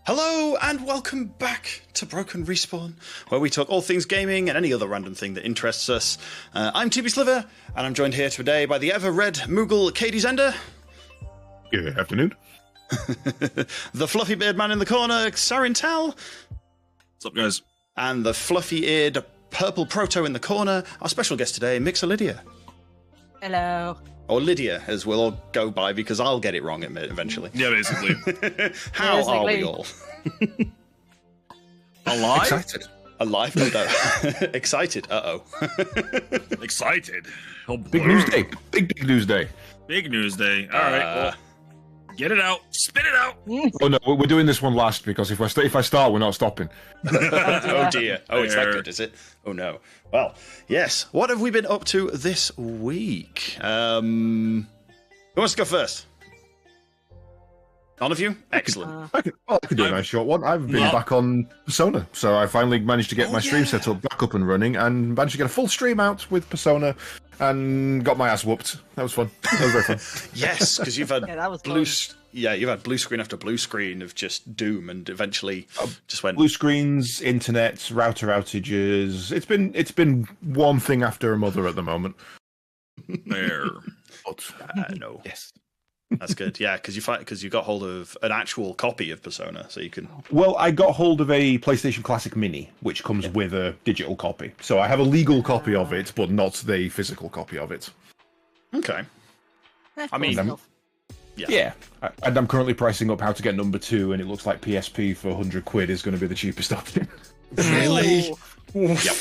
Hello and welcome back to Broken Respawn, where we talk all things gaming and any other random thing that interests us. I'm TBSliver, and I'm joined here today by the ever-red Moogle CaedesEnder. Good afternoon. The fluffy beard man in the corner, SarinTal. What's up, guys? And the fluffy-eared purple proto in the corner, our special guest today, Mixolydia. Hello. Or Lydia, as we'll all go by, because I'll get it wrong eventually. Yeah, basically. How are we all? Alive? Excited. Alive? Oh, no. Excited. Uh-oh. Excited. Oh, Big news day. Big news day. Big news day. All right, well, get it out. Spit it out. Oh no, we're doing this one last because if I start, we're not stopping. Oh dear. Oh, it's that good, is it? Oh no. Well, yes. What have we been up to this week? Who wants to go first? None of you? Excellent. I could do a nice short one. I've been back on Persona, so I finally managed to get my stream set up, back up and running, and managed to get a full stream out with Persona, and got my ass whooped. That was fun. That was very fun. Yes, because you've had that was you've had blue screen after blue screen of just doom, and eventually just went blue screens, internet, router outages. It's been one thing after another at the moment. There. But no. Yes. That's good, yeah, because you got hold of an actual copy of Persona, so you can. Well, I got hold of a PlayStation Classic Mini, which comes with a digital copy. So I have a legal copy of it, but not the physical copy of it. Okay. I mean, yeah. And I'm currently pricing up how to get number 2, and it looks like PSP for £100 is going to be the cheapest option. Really? Yep.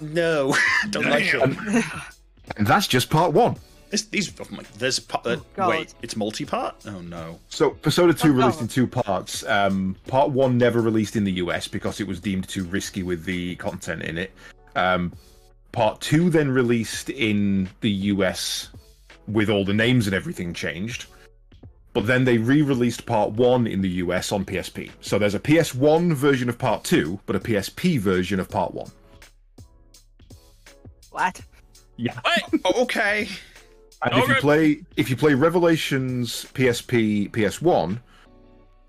No, don't like it. And that's just part 1. There's a part. Wait, it's multi-part? Oh no. So Persona 2 released in 2 parts. Part 1 never released in the US because it was deemed too risky with the content in it. Part 2 then released in the US with all the names and everything changed. But then they re-released Part 1 in the US on PSP. So there's a PS1 version of Part 2, but a PSP version of Part 1. What? Yeah. Oh, okay. And if you play Revelations PSP PS1,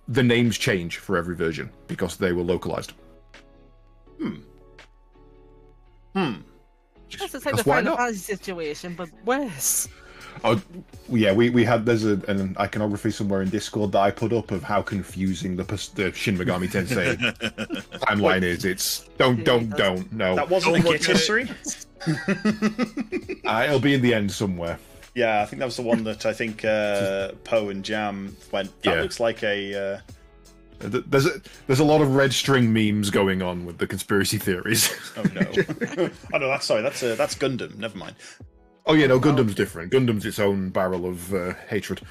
the names change for every version because they were localized. That's the same as Final Fantasy situation, but worse. Oh, yeah, we had an iconography somewhere in Discord that I put up of how confusing the Shin Megami Tensei timeline is. It's don't no. That wasn't a Git history. It'll be in the end somewhere. Yeah, I think that was the one that I think Poe and Jam went. That looks like a. There's a lot of red string memes going on with the conspiracy theories. Oh no! Oh no, that's Gundam. Never mind. Oh yeah, no, Gundam's different. Gundam's its own barrel of hatred.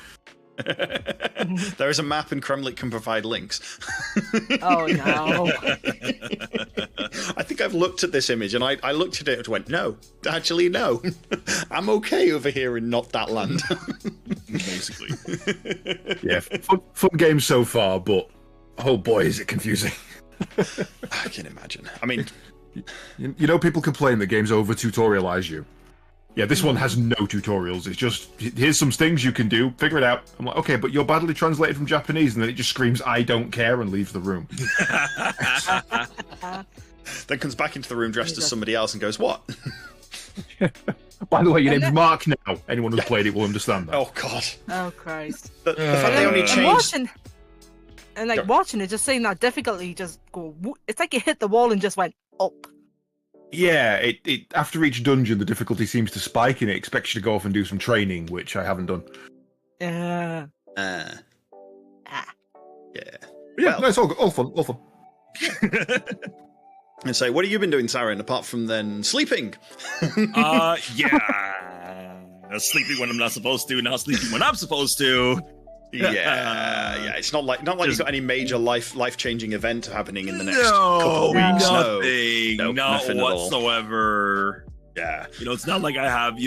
There is a map, and Kremlik can provide links. Oh no! I think I've looked at this image, and I looked at it and went, no, actually no. I'm okay over here in not that land. Basically. Yeah, fun game so far, but oh boy, is it confusing. I can imagine. I mean, you know, people complain that games over tutorialize you. Yeah, this one has no tutorials. It's just, here's some things you can do, figure it out. I'm like, okay, but you're badly translated from Japanese, and then it just screams, I don't care, and leaves the room. Then comes back into the room dressed as somebody else and goes, what? By the way, your name's Mark now. Anyone who's played it will understand that. Oh, God. Oh Christ! The fact they only changed... Watching it, just seeing that difficulty just go. It's like it hit the wall and just went up. Yeah, it after each dungeon, the difficulty seems to spike, and it expects you to go off and do some training, which I haven't done. Yeah. Yeah, no, it's all fun. And say, what have you been doing, Sarin, apart from then sleeping? Sleeping when I'm not supposed to, not sleeping when I'm supposed to. Yeah. It's not like you've got any major life-changing event happening in the next couple of weeks. Nothing, not whatsoever. Yeah, you know, it's not like I have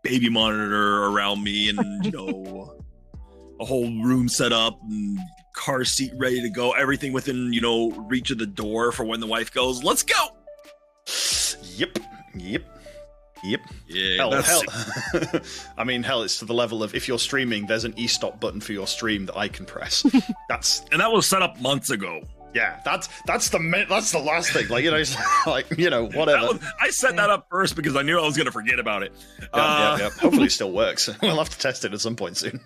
baby monitor around me and a whole room set up and car seat ready to go. Everything within reach of the door for when the wife goes, "Let's go." Yep. Yep. Yeah. Hell. I mean, hell, it's to the level of if you're streaming, there's an e-stop button for your stream that I can press. And that was set up months ago. Yeah, that's the last thing. Like, it's like, whatever. I set that up first because I knew I was going to forget about it. Yep. Hopefully it still works. We'll have to test it at some point soon.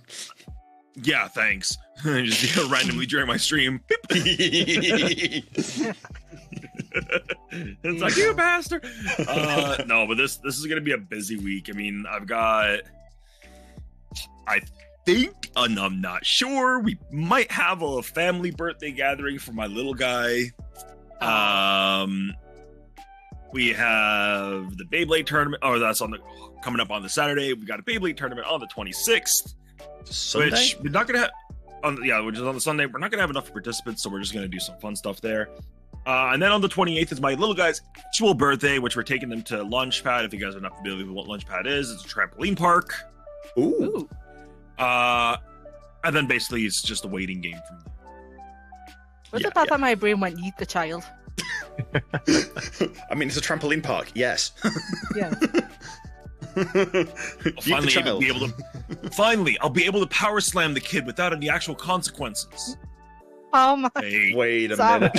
Yeah, thanks. Just randomly during my stream. It's like, you bastard. No, but this is going to be a busy week. I mean, I think, and I'm not sure, we might have a family birthday gathering for my little guy. We have the Beyblade tournament. Oh, that's coming up on the Saturday. We got a Beyblade tournament on the 26th. Sunday? Which we're not gonna have which is on the Sunday. We're not gonna have enough participants, so we're just gonna do some fun stuff there. And then on the 28th is my little guy's actual birthday, which we're taking them to Launchpad. If you guys are not familiar with what Launchpad is, it's a trampoline park. Ooh. And then basically it's just a waiting game from there. What's the part that my brain went, eat the child? I mean, it's a trampoline park. Yes. Yeah. Finally, I'll be able to power slam the kid without any actual consequences. Oh my! Hey. Wait a minute.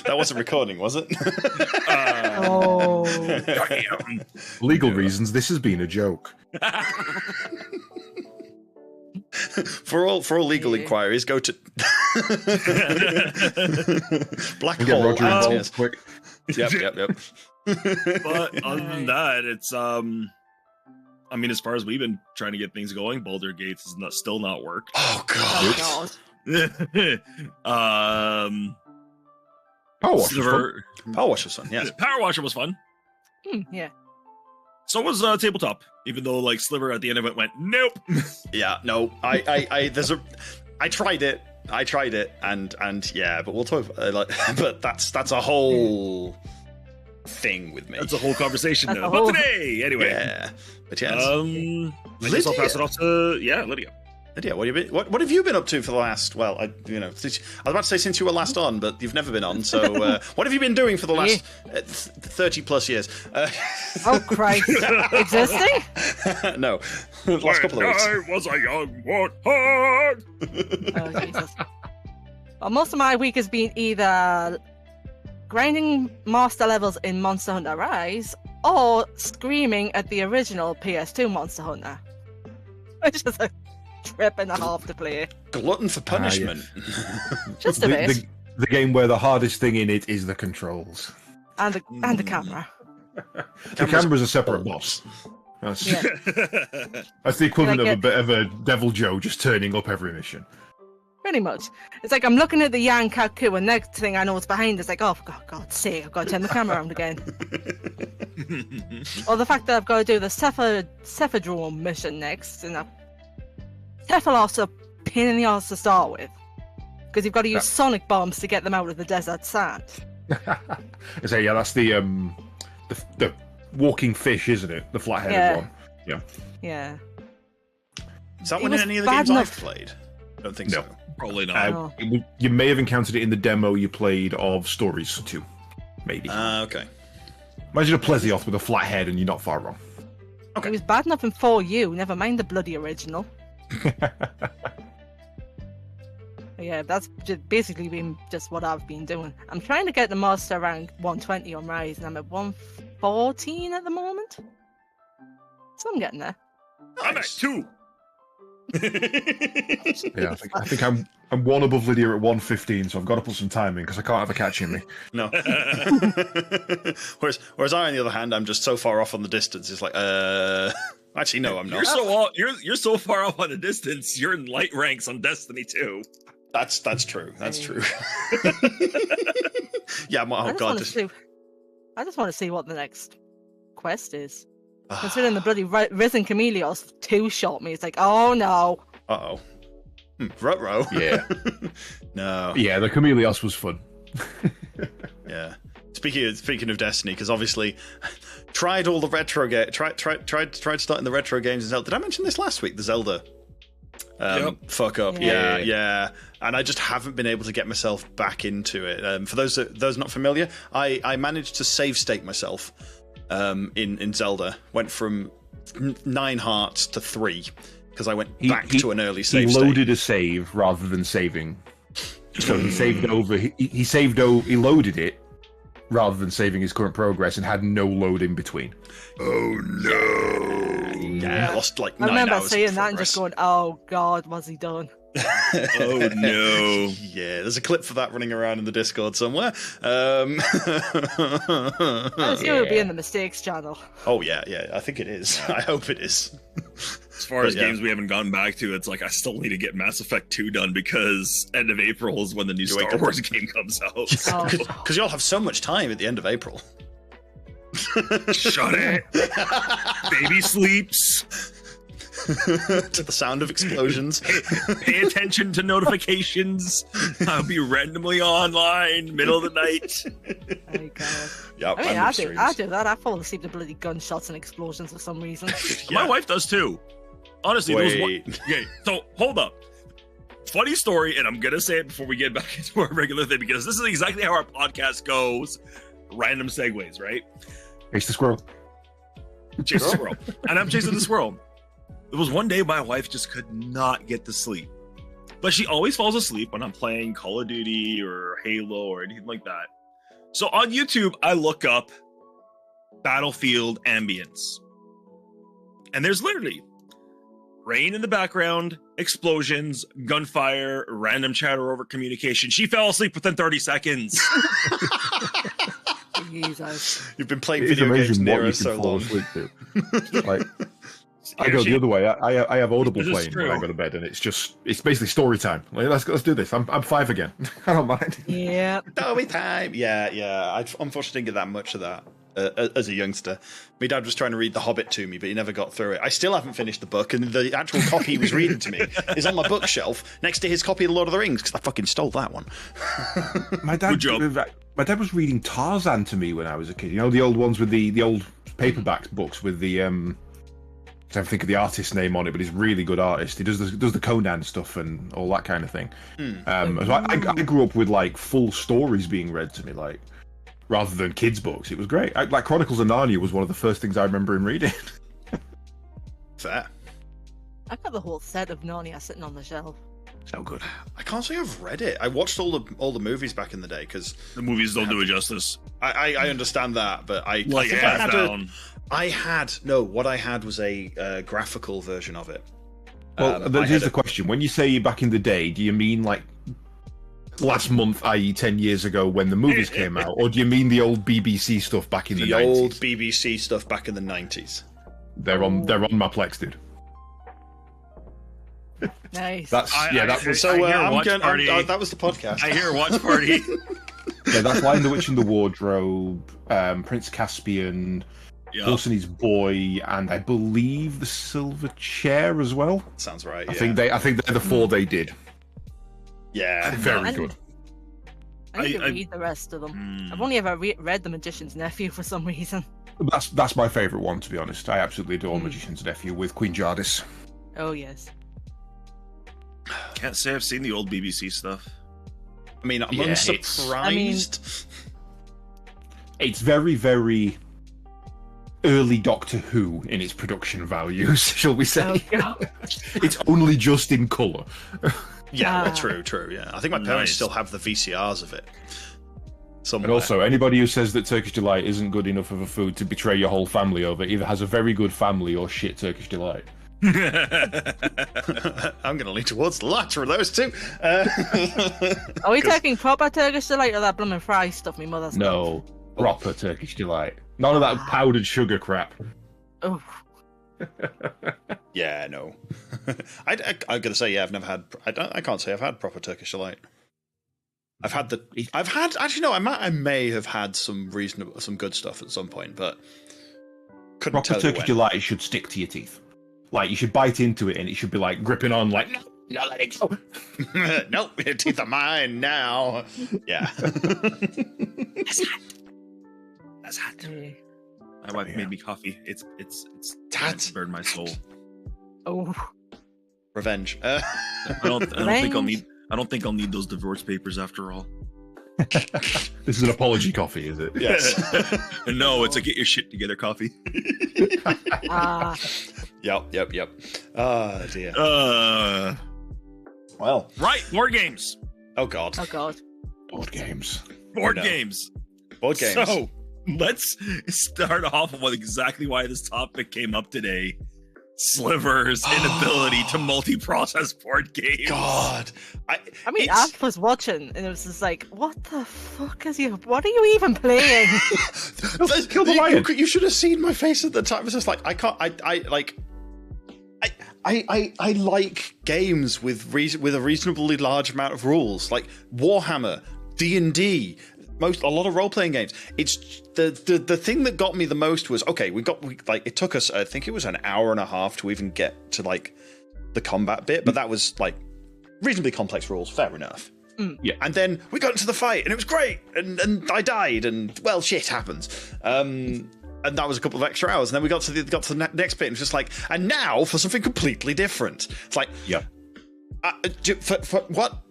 That wasn't recording, was it? Legal reasons, this has been a joke. For all legal inquiries, go to Black Get Hole. Roger involved quick. Yep. But other than that, it's I mean, as far as we've been trying to get things going, Boulder Gates has still not worked. Oh god. Power Wash was fun. Yes. Power Washer was fun. Yeah. So was Tabletop, even though like Sliver at the end of it went nope. Yeah, no. I tried it, and yeah, but we'll talk. But that's a whole thing with me. That's a whole conversation That's though. a whole- But today, anyway. Yeah, but yes. I guess I'll pass it off to Lydia. Lydia, what have you been up to for the last? Well, I was about to say since you were last on, but you've never been on. So, what have you been doing for the last 30 plus years? Oh Christ! Existing? No, last couple of weeks. I was a young warthog. Oh Jesus! Well, most of my week has been either grinding master levels in Monster Hunter Rise or screaming at the original PS2 Monster Hunter, which is a trip and a half to play. Glutton for punishment. Just a bit. The game where the hardest thing in it is the controls. And the camera. The camera's a separate boss. That's, Yeah. that's the equivalent of a bit of a Devil Joe just turning up every mission. Pretty much. It's like I'm looking at the Yan Kaku, and next thing I know it's behind. It's like, oh, for God's sake, I've got to turn the camera around again. Or the fact that I've got to do the Cephadrome mission next, and Cephalos are a pain in the arse to start with, because you've got to use sonic bombs to get them out of the desert sand. I say, yeah, that's the walking fish, isn't it? The flat-headed one. Yeah. Is that It one in was any of the bad games enough. I've played? I don't think No. so. Probably not. Oh. You may have encountered it in the demo you played of Stories 2. Maybe. Okay. Imagine a Plesioth with a flat head and you're not far wrong. It was bad enough in 4U, never mind the bloody original. Yeah, that's basically been just what I've been doing. I'm trying to get the master rank 120 on Rise, and I'm at 114 at the moment. So I'm getting there. I'm at 2. Yeah, I think I'm one above Lydia at 115, so I've got to put some time in because I can't have her catching me. No. whereas I, on the other hand, I'm just so far off on the distance. It's like, actually, no, I'm not. You're so far off on the distance. You're in light ranks on Destiny 2. That's true. That's true. Yeah, I just want to see what the next quest is. Considering the bloody Risen Chameleos two-shot me, it's like, oh no. Uh-oh. Ruh-roh. Yeah. No. Yeah, the Chameleos was fun. Yeah. Speaking of Destiny, because obviously tried all the retro tried starting the retro games in Zelda. Did I mention this last week? The Zelda fuck up. Yeah. And I just haven't been able to get myself back into it. For those not familiar, I managed to save state myself in Zelda. Went from 9 hearts to 3 because I went back to an early save. He loaded a save rather than saving. So he saved over. He loaded it rather than saving his current progress and had no load in between. Oh no! Yeah, I lost like 9 hours. I remember seeing that and just going, "Oh God, was he done?" Oh no! Yeah, there's a clip for that running around in the Discord somewhere. I assume it would be in the mistakes channel. Oh yeah, I think it is. I hope it is. As far as games we haven't gone back to, it's like I still need to get Mass Effect 2 done because end of April is when the new Star Wars game comes out. Because you'll have so much time at the end of April. Shut it! Baby sleeps. To the sound of explosions. Pay attention to notifications. I'll be randomly online, middle of the night. Oh God. Yep, I mean, I do that. I fall asleep to bloody gunshots and explosions for some reason. My wife does too. Honestly, okay, so hold up. Funny story, and I'm gonna say it before we get back into our regular thing because this is exactly how our podcast goes. Random segues, right? Chase the squirrel. Chase the squirrel. And I'm chasing the squirrel. It was one day my wife just could not get to sleep. But she always falls asleep when I'm playing Call of Duty or Halo or anything like that. So on YouTube, I look up Battlefield ambience. And there's literally rain in the background, explosions, gunfire, random chatter over communication. She fell asleep within 30 seconds. Jesus. You've been playing video games near us so long. Like, I go the other way. I have Audible playing when I go to bed, and it's basically story time. Like, let's do this. I'm 5 again. I don't mind. Yeah. Story time. Yeah. I unfortunately didn't get that much of that as a youngster. My dad was trying to read The Hobbit to me, but he never got through it. I still haven't finished the book, and the actual copy he was reading to me is on my bookshelf next to his copy of The Lord of the Rings because I fucking stole that one. My dad was reading Tarzan to me when I was a kid. You know, the old ones with the old paperback books with the I don't think of the artist's name on it, but he's a really good artist. He does the Conan stuff and all that kind of thing. So I grew up with like full stories being read to me, like rather than kids' books. It was great. Like Chronicles of Narnia was one of the first things I remember him reading. Fair. I got the whole set of Narnia sitting on the shelf. So good. I can't say I've read it. I watched all the movies back in the day because the movies don't do it justice. I understand that, but what I had was a graphical version of it. Well, here's the question: when you say back in the day, do you mean like last month, i.e., 10 years ago when the movies came out, or do you mean the old BBC stuff back in the 90s? The old BBC stuff back in the 90s. They're on my Plex, dude. Nice. That was the podcast. I hear Watch Party. Yeah, that's Lion the Witch in the Wardrobe, Prince Caspian, Dulcine's Boy, and I believe the Silver Chair as well. Sounds right. I think they're the 4 they did. Yeah, very good. I need to read the rest of them. I've only ever read The Magician's Nephew for some reason. That's my favourite one, to be honest. I absolutely adore Magician's Nephew with Queen Jadis. Oh yes. Can't say I've seen the old BBC stuff. I mean, I'm unsurprised. It's very, very early Doctor Who in its production values, shall we say. Oh, It's only just in colour. Yeah, true, yeah. I think my parents still have the VCRs of it. Somewhere. And also, anybody who says that Turkish Delight isn't good enough of a food to betray your whole family over either has a very good family or shit Turkish Delight. I'm going to lean towards the latter of those two. Are we taking proper Turkish Delight or that blooming fry stuff my mother's No, proper Turkish Delight. None of that powdered sugar crap. Oh. Yeah, no. I'm going to say, I've never had... I can't say I've had proper Turkish Delight. I may have had some good stuff at some point, but couldn't tell you when. Proper Turkish Delight should stick to your teeth. Like, you should bite into it and it should be like gripping on, like, no, let it go. Nope, your teeth are mine now. Yeah. That's hot. My wife made me coffee. It's burned my soul. Oh. Revenge. I don't think I'll need those divorce papers after all. This is an apology coffee, is it? Yes. No, it's a get your shit together coffee. Yep. Oh dear. Well, Right, board games. oh god. Oh god. Board games. Board No. games. Board games. So let's start off with exactly why this topic came up today. Sliver's inability to multi-process board games. God. I mean, It's- I was watching and it was just like, what the fuck is you? What are you even playing? Kill the lion. You should have seen my face at the time. It was just like, I can't. I like games with a reasonably large amount of rules, like Warhammer, D&D, a lot of role playing games. It's the thing that got me the most was it took us, I think it was an hour and a half to even get to like the combat bit, but that was like reasonably complex rules, fair enough. Yeah. And then we got into the fight and it was great, and I died, and well, shit happens. And that was a couple of extra hours, and then we got to the next bit, and it was just like, and now for something completely different. It's like, Yeah. for what?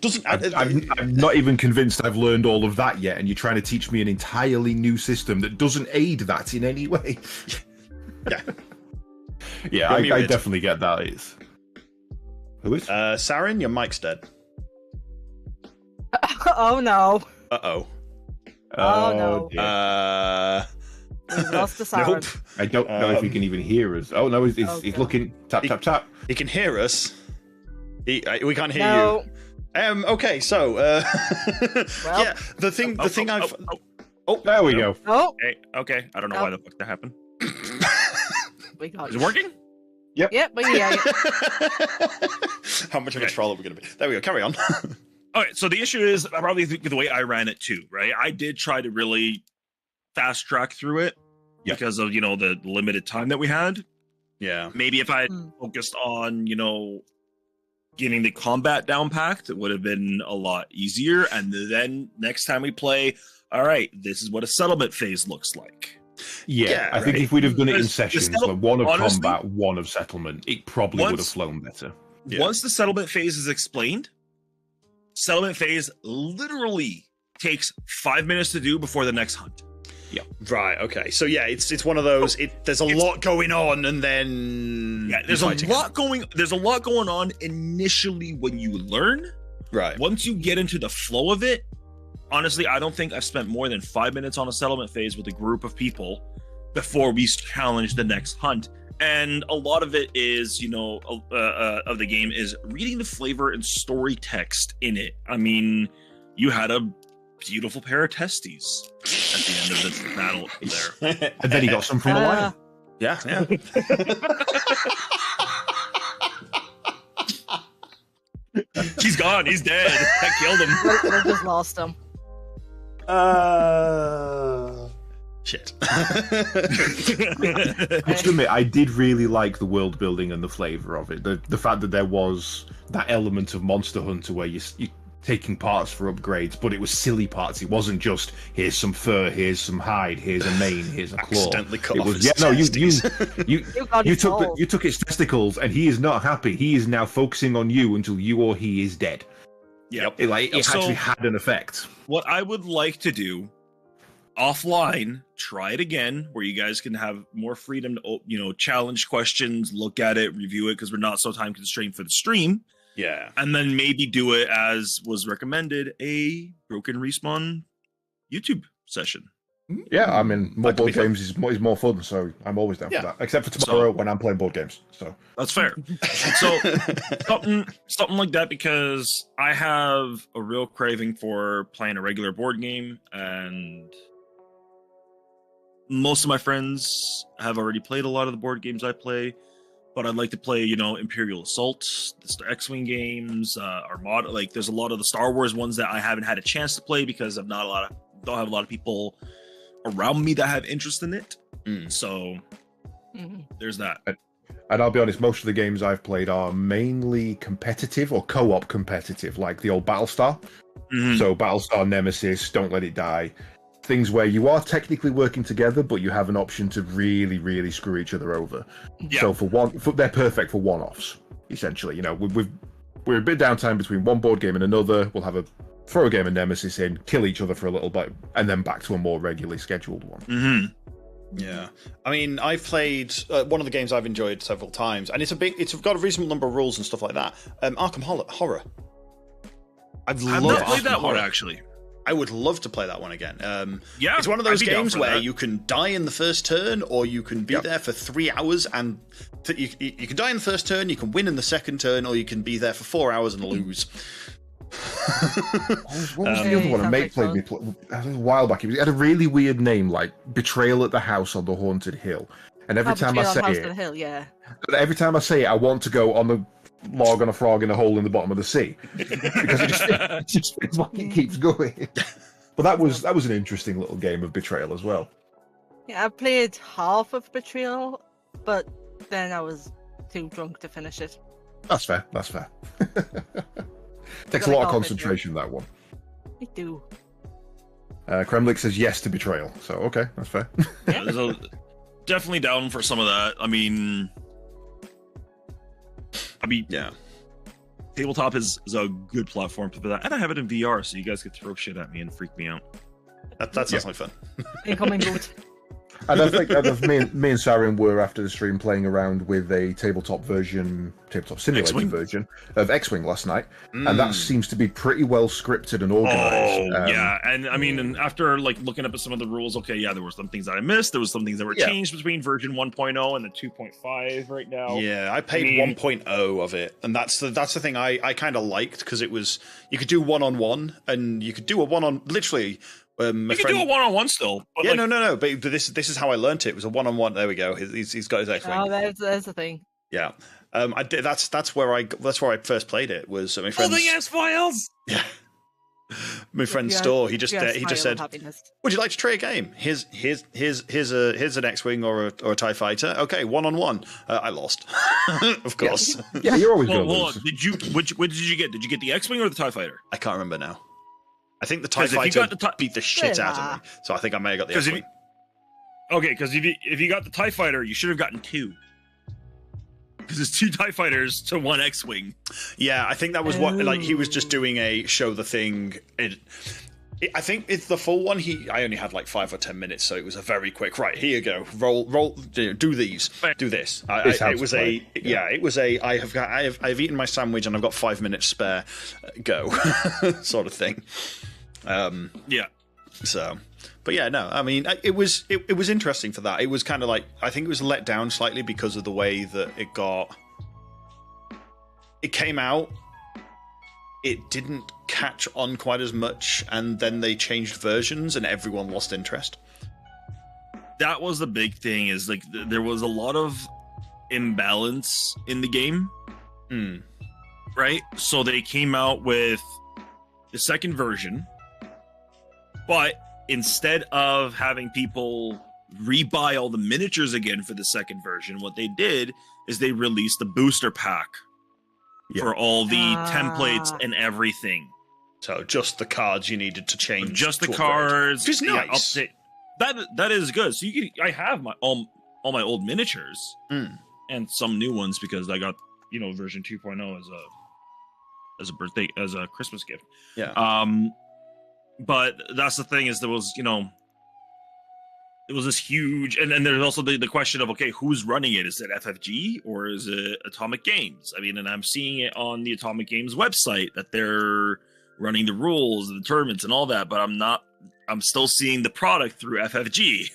Doesn't I'm not even convinced I've learned all of that yet, and you're trying to teach me an entirely new system that doesn't aid that in any way. Yeah. Yeah, You're I muted. definitely get that. Who is? Sarin, your mic's dead. Oh no. Uh-oh. Oh, no. dear. We lost the Sarin. Nope. I don't know if he can even hear us. Oh no, he's Oh, God. looking. Tap tap tap. He can hear us. We can't hear No. you. Okay, so Well. yeah, the thing I've There we go. Oh, Hey, okay. I don't know why the fuck that happened. we got Is it working? Yeah, but yeah. How much of a Okay. troll are we going to be? There we go. Carry on. Okay, so the issue is probably the way I ran it too, right? I did try to really fast track through it Yeah. because of, the limited time that we had. Yeah. Maybe if I had Hmm. focused on, getting the combat down packed, it would have been a lot easier. And then next time we play, all right, this is what a settlement phase looks like. Yeah, Yeah, I think right. if we'd have done it in Because the sessions, settle- like one of honestly- combat, one of settlement, it probably would have Once- flown better. Yeah. Once the settlement phase is explained, settlement phase literally takes 5 minutes to do before the next hunt. Right. Okay. So yeah, it's one of those. There's a lot going on, and then Yeah, there's a lot going on initially when you learn. Right. Once you get into the flow of it, honestly, I don't think I've spent more than 5 minutes on a settlement phase with a group of people before we challenge the next hunt. And a lot of it is, of the game is reading the flavor and story text in it. I mean, you had a beautiful pair of testes at the end of this battle there. And then he got some from the lion. Yeah. Yeah. He's gone. He's dead. I killed him. We just lost him. Shit. I must admit, I did really like the world building and the flavor of it. The fact that there was that element of Monster Hunter where you're taking parts for upgrades, but it was silly parts. It wasn't just here's some fur, here's some hide, here's a mane, here's a claw. Accidentally cut It off was its testes. you got you his took balls. you took its testicles, and he is not happy. He is now focusing on you until you or he is dead. Yep. It So- actually had an effect. What I would like to do offline, try it again, where you guys can have more freedom to, challenge questions, look at it, review it, because we're not so time constrained for the stream. Yeah. And then maybe do it as was recommended, a Broken Respawn YouTube session. Yeah, I mean, more That could be board fun. games is more fun, so I'm always down Yeah. for that. Except for tomorrow when I'm playing board games. So That's fair. So something like that, because I have a real craving for playing a regular board game, and most of my friends have already played a lot of the board games I play, but I'd like to play, Imperial Assault, the X-Wing games, Armada. Like, there's a lot of the Star Wars ones that I haven't had a chance to play because don't have a lot of people around me that have interest in it. So Mhm. there's that. And I'll be honest, most of the games I've played are mainly competitive or co-op competitive, like the old Battlestar. Mhm. So Battlestar Nemesis, Don't Let It Die. Things where you are technically working together, but you have an option to really, really screw each other over. Yeah. So they're perfect for one-offs, essentially. We're a bit downtime between one board game and another. We'll have a throw a game of Nemesis in, kill each other for a little bit, and then back to a more regularly scheduled one. Mm-hmm. Yeah, I mean, I've played one of the games I've enjoyed several times, and it's got a reasonable number of rules and stuff like that. Arkham Horror. I've not played that one actually. I would love to play that one again. Yeah, it's one of those games where that. you can die in the first turn, or you can be there for 3 hours, and you can die in the first turn, you can win in the second turn, or you can be there for 4 hours and lose. What was the other one? A mate played me a while back. It had a really weird name, like Betrayal at the House on the Haunted Hill. And every time I say it, every time I say it, I want to go on the log on a frog in a hole in the bottom of the sea because it just feels like it keeps going. But that was an interesting little game of Betrayal as well. Yeah, I played half of Betrayal, but then I was too drunk to finish it. That's fair. Takes a lot of concentration, that one. Me too. Kremlik says yes to Betrayal, so okay, that's fair. Yeah, definitely down for some of that. I mean, yeah. Tabletop is a good platform for that, and I have it in VR, so you guys could throw shit at me and freak me out. That sounds like fun. Incoming boot. And I think me and Sarin were after the stream playing around with a tabletop simulated version of X-Wing last night, and that seems to be pretty well scripted and organized. Yeah, and I mean, after like looking up at some of the rules, there were some things that I missed. There was some things that were changed between version 1.0 and the 2.5 right now. Yeah, I played 1.0 of it, and that's the thing I kind of liked, because it was, you could do one-on-one, and you could do a one-on, literally. You can do a one-on-one still. But yeah, no. But this is how I learnt it. It was a one-on-one. There we go. He's got his X-wing. Oh, there's the thing. Yeah, I did. That's where I first played it. Was my friend's X-Files. Yeah, my friend's store. He just said, "Would you like to trade a game? Here's an X-wing or a TIE fighter. Okay, one-on-one. I lost, of course. Yeah, you're always going to lose. What did you get? Did you get the X-wing or the TIE fighter? I can't remember now. I think the TIE fighter beat the shit out of me, so I think I may have got the X-wing. Because if you got the TIE fighter, you should have gotten 2. Because it's 2 TIE fighters to 1 X-wing. Yeah, I think that was what, like, he was just doing a show the thing. I think it's the full one. I only had like 5 or 10 minutes, so it was a very quick. Right, here you go. Roll. Do these. Do this. I've eaten my sandwich and I've got 5 minutes spare. Go, sort of thing. Yeah. So, but yeah, no. I mean, it was interesting for that. It was kind of like, I think it was let down slightly because of the way that it came out. It didn't catch on quite as much, and then they changed versions and everyone lost interest. That was the big thing, is like there was a lot of imbalance in the game. Right? So they came out with the second version, but instead of having people rebuy all the miniatures again for the second version, what they did is they released the booster pack for all the templates and everything. So just the cards you needed to change. Just the cards. Which is nice. That is good. So I have all my old miniatures and some new ones, because I got version 2.0 as a Christmas gift. Yeah. But that's the thing, is there was it was this huge, and then there's also the question of, okay, who's running it? Is it FFG or is it Atomic Games? I mean, and I'm seeing it on the Atomic Games website that they're running the rules and the tournaments and all that, but I'm still seeing the product through FFG.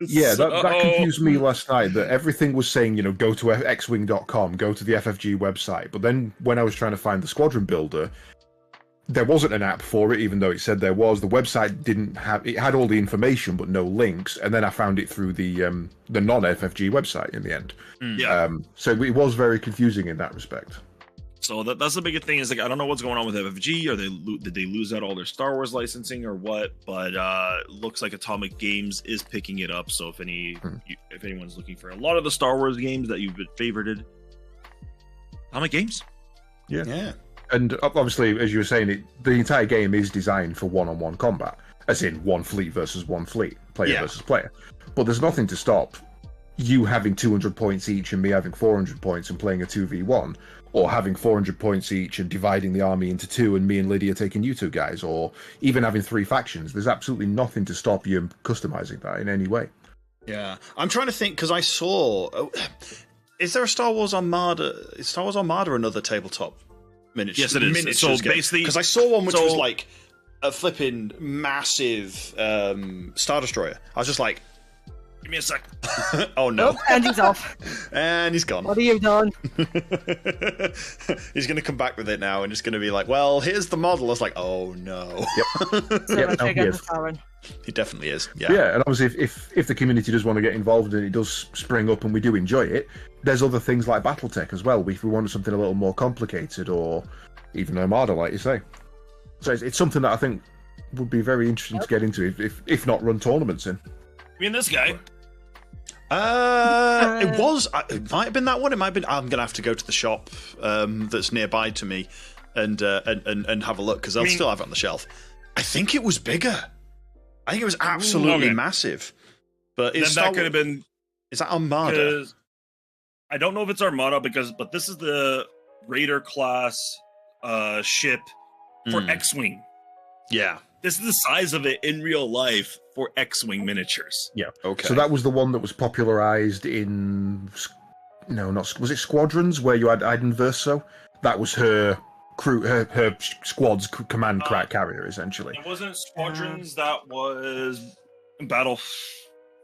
Yeah, that confused me last night, that everything was saying, go to xwing.com, go to the FFG website. But then when I was trying to find the squadron builder, there wasn't an app for it, even though it said there was. The website didn't have, it had all the information, but no links. And then I found it through the non-FFG website in the end. So it was very confusing in that respect. So that's the biggest thing, is like, I don't know what's going on with FFG. Did they lose out all their Star Wars licensing or what? But looks like Atomic Games is picking it up. So if anyone's looking for a lot of the Star Wars games that you've been favorited, Atomic Games. Yeah. And obviously, as you were saying, the entire game is designed for one-on-one combat, as in one fleet versus one fleet, player versus player. But there's nothing to stop you having 200 points each and me having 400 points and playing a 2v1, or having 400 points each and dividing the army into two and me and Lydia taking you two guys, or even having 3 factions. There's absolutely nothing to stop you customizing that in any way. Yeah, I'm trying to think because I saw. Is there a Star Wars Armada? Is Star Wars Armada another tabletop miniature? Yes, it is. So basically, because I saw one which was like a flipping massive Star Destroyer. I was just like, give me a sec. Oh no! And he's off. And he's gone. What have you done? He's going to come back with it now, and it's going to be like, well, here's the model. I was like, oh no. Yep. He definitely is. Yeah, and obviously, if the community does want to get involved and it does spring up and we do enjoy it, there's other things like BattleTech as well. If we wanted something a little more complicated, or even Armada, like you say. So it's something that I think would be very interesting to get into, if not run tournaments in. Me and this guy. It was. It might have been that one. It might have been. I'm gonna have to go to the shop that's nearby to me and have a look because they'll still have it on the shelf. I think it was bigger. I think it was absolutely massive. But then that could have been. Is that Armada? I don't know if it's Armada but this is the Raider class ship for X-wing. Yeah. This is the size of it in real life for X-wing miniatures. Yeah. Okay. So that was the one that was popularized in was it Squadrons where you had Iden Verso? That was her crew, her squad's command carrier essentially. It wasn't Squadrons. That was Battle.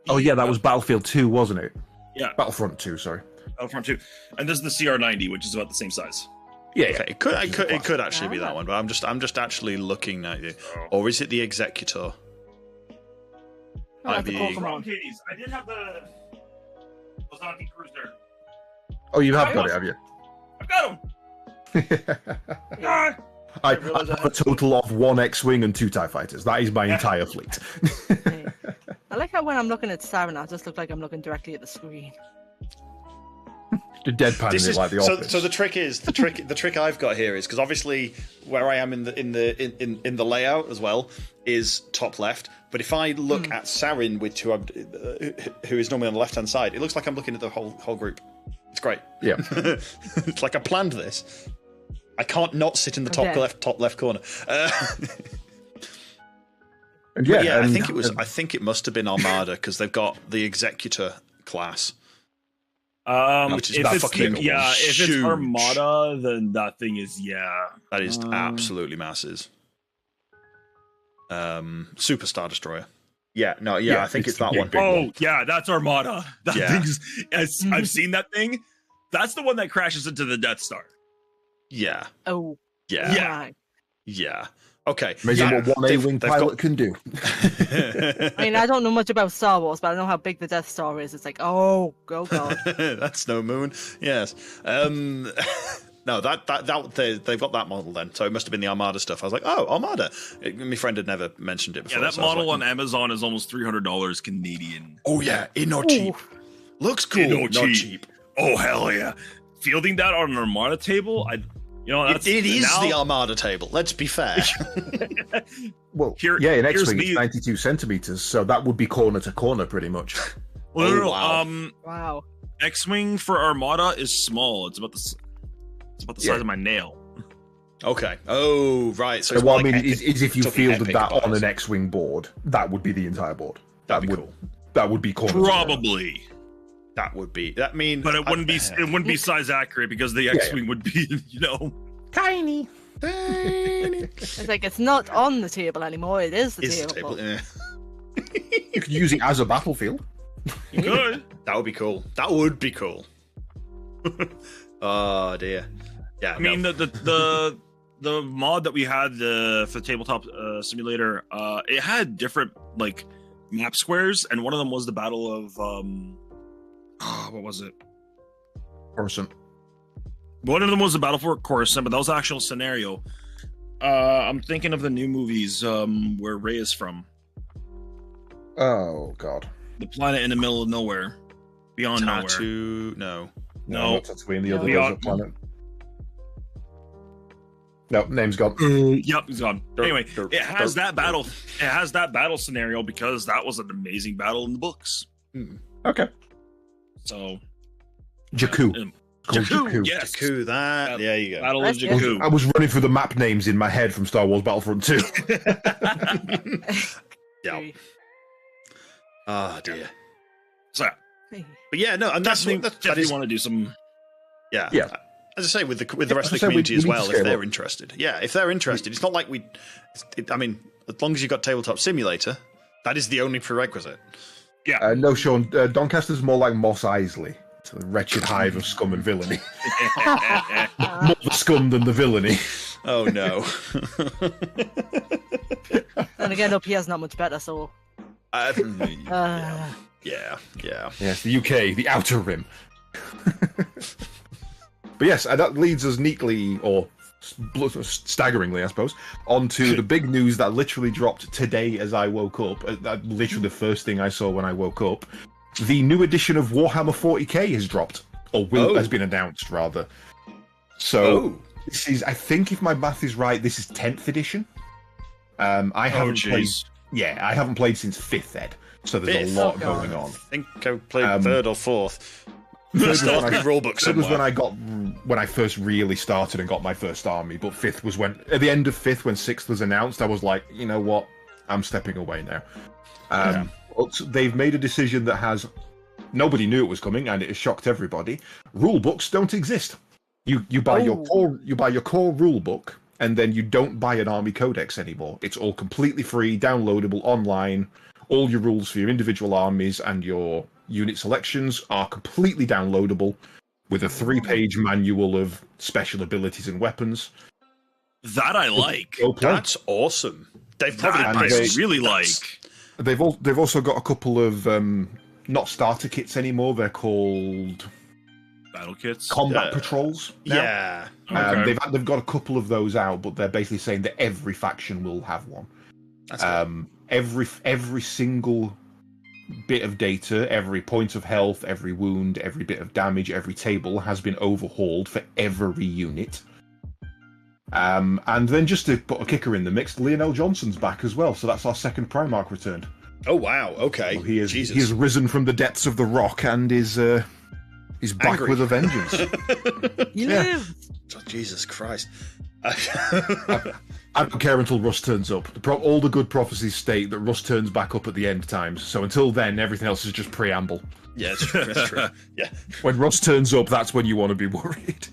Oh yeah, that was Battlefield 2, wasn't it? Yeah. Battlefront 2. Sorry. Battlefront 2, and this is the CR90, which is about the same size. Yeah, okay. It could actually be that one, but I'm just actually looking at you. Or is it the Executor? Caedes. I did have the Ozaki Cruiser. Oh, you have got it, have you? I've got him. I have a total of 1 X-wing and 2 TIE fighters. That is my entire fleet. I like how when I'm looking at Sarin, I just look like I'm looking directly at the screen. The deadpan like the Office. So the trick I've got here is because obviously where I am in the layout as well is top left. But if I look at Sarin, who is normally on the left hand side, it looks like I'm looking at the whole group. It's great. Yeah, it's like I planned this. I can't not sit in the top left corner. And I think it must have been Armada because they've got the Executor class. Which is if fucking if it's Armada, then that thing is that is absolutely massive. Super Star Destroyer. I think it's that one. Oh yeah, that's Armada. That thing's. I've seen that thing. That's the one that crashes into the Death Star. Yeah. Oh. Yeah. Yeah. Okay. Amazing what one A-wing pilot can do. I mean, I don't know much about Star Wars, but I know how big the Death Star is. It's like, oh god. That's no moon. Yes. No, they've got that model then. So it must have been the Armada stuff. I was like, oh, Armada. My friend had never mentioned it before. Yeah, that model on Amazon is almost $300 Canadian. Oh yeah, not cheap. Looks cool. Not cheap. Oh hell yeah! Fielding that on an Armada table, it is the Armada table. Let's be fair. Well, in X-wing it's 92 centimeters, so that would be corner to corner pretty much. Well, wow. X-wing for Armada is small. It's about the size of my nail. Okay. Oh right. So what I mean is if you fielded that on an X-wing board, that would be the entire board. That'd be cool. That would be corner. Probably. That would be. That mean. But it wouldn't be. It wouldn't be size accurate because the X-wing would be, tiny. It's like it's not on the table anymore. It is the table. Yeah. You could use it as a battlefield. You could. That would be cool. That would be cool. Oh dear. Yeah. I mean the mod that we had for the tabletop simulator, it had different like map squares, and one of them was the Battle of what was it? Coruscant. One of them was the Battle for Coruscant, but that was the actual scenario. I'm thinking of the new movies where Rey is from. Oh god. The planet in the middle of nowhere. Beyond Tatoo... nowhere. No. Not Tatooine, the other planet. No, name's gone. Yep, he's gone. Anyway, it has that battle. It has that battle scenario because that was an amazing battle in the books. Okay. So Jakku. Jakku, yes. Jakku, there you go. Battle of Jakku. I was running through the map names in my head from Star Wars Battlefront 2. Yeah. Oh dear. So, but yeah, no, and that's definitely want to do some. Yeah. Yeah. As I say, with the rest of the community as well, if they're interested. Yeah, if they're interested, it's not like I mean, as long as you've got Tabletop Simulator, that is the only prerequisite. Yeah. No, Sean, Doncaster's more like Mos Eisley. It's a wretched hive of scum and villainy. More the scum than the villainy. Oh no. And again, up here's not much better, so. Yeah. Yes, the UK, the outer rim. But yes, that leads us neatly, or staggeringly, I suppose, onto the big news that literally dropped today as I woke up. Literally the first thing I saw when I woke up. The new edition of Warhammer 40k has dropped, or has been announced, rather. So, this is, I think if my math is right, this is 10th edition. I haven't played. Yeah, I haven't played since 5th ed, so there's a lot going on. I think I played 3rd or 4th. Rulebook was when I first really started and got my first army, but 5th was when, at the end of 5th, when 6th was announced, I was like, you know what, I'm stepping away now. But they've made a decision that nobody knew it was coming, and it has shocked everybody. Rulebooks don't exist. You buy your core rulebook, and then you don't buy an army codex anymore. It's all completely free, downloadable online. All your rules for your individual armies and your unit selections are completely downloadable, with a 3-page manual of special abilities and weapons. That I like. That's awesome. They've probably really like. They've also got a couple of not starter kits anymore. They're called battle kits, combat patrols. Now. Yeah, okay. They've got a couple of those out, but they're basically saying that every faction will have one. That's cool. Every single bit of data, every point of health, every wound, every bit of damage, every table has been overhauled for every unit. And then just to put a kicker in the mix, Lionel Johnson's back as well, so that's our second Primarch returned. Oh wow, okay. So he has risen from the depths of the rock and is back angry with a vengeance. He lives. Oh, Jesus Christ. I don't care until Russ turns up. All the good prophecies state that Russ turns back up at the end times, so until then, everything else is just preamble. Yeah, that's true. Yeah. When Russ turns up, that's when you want to be worried.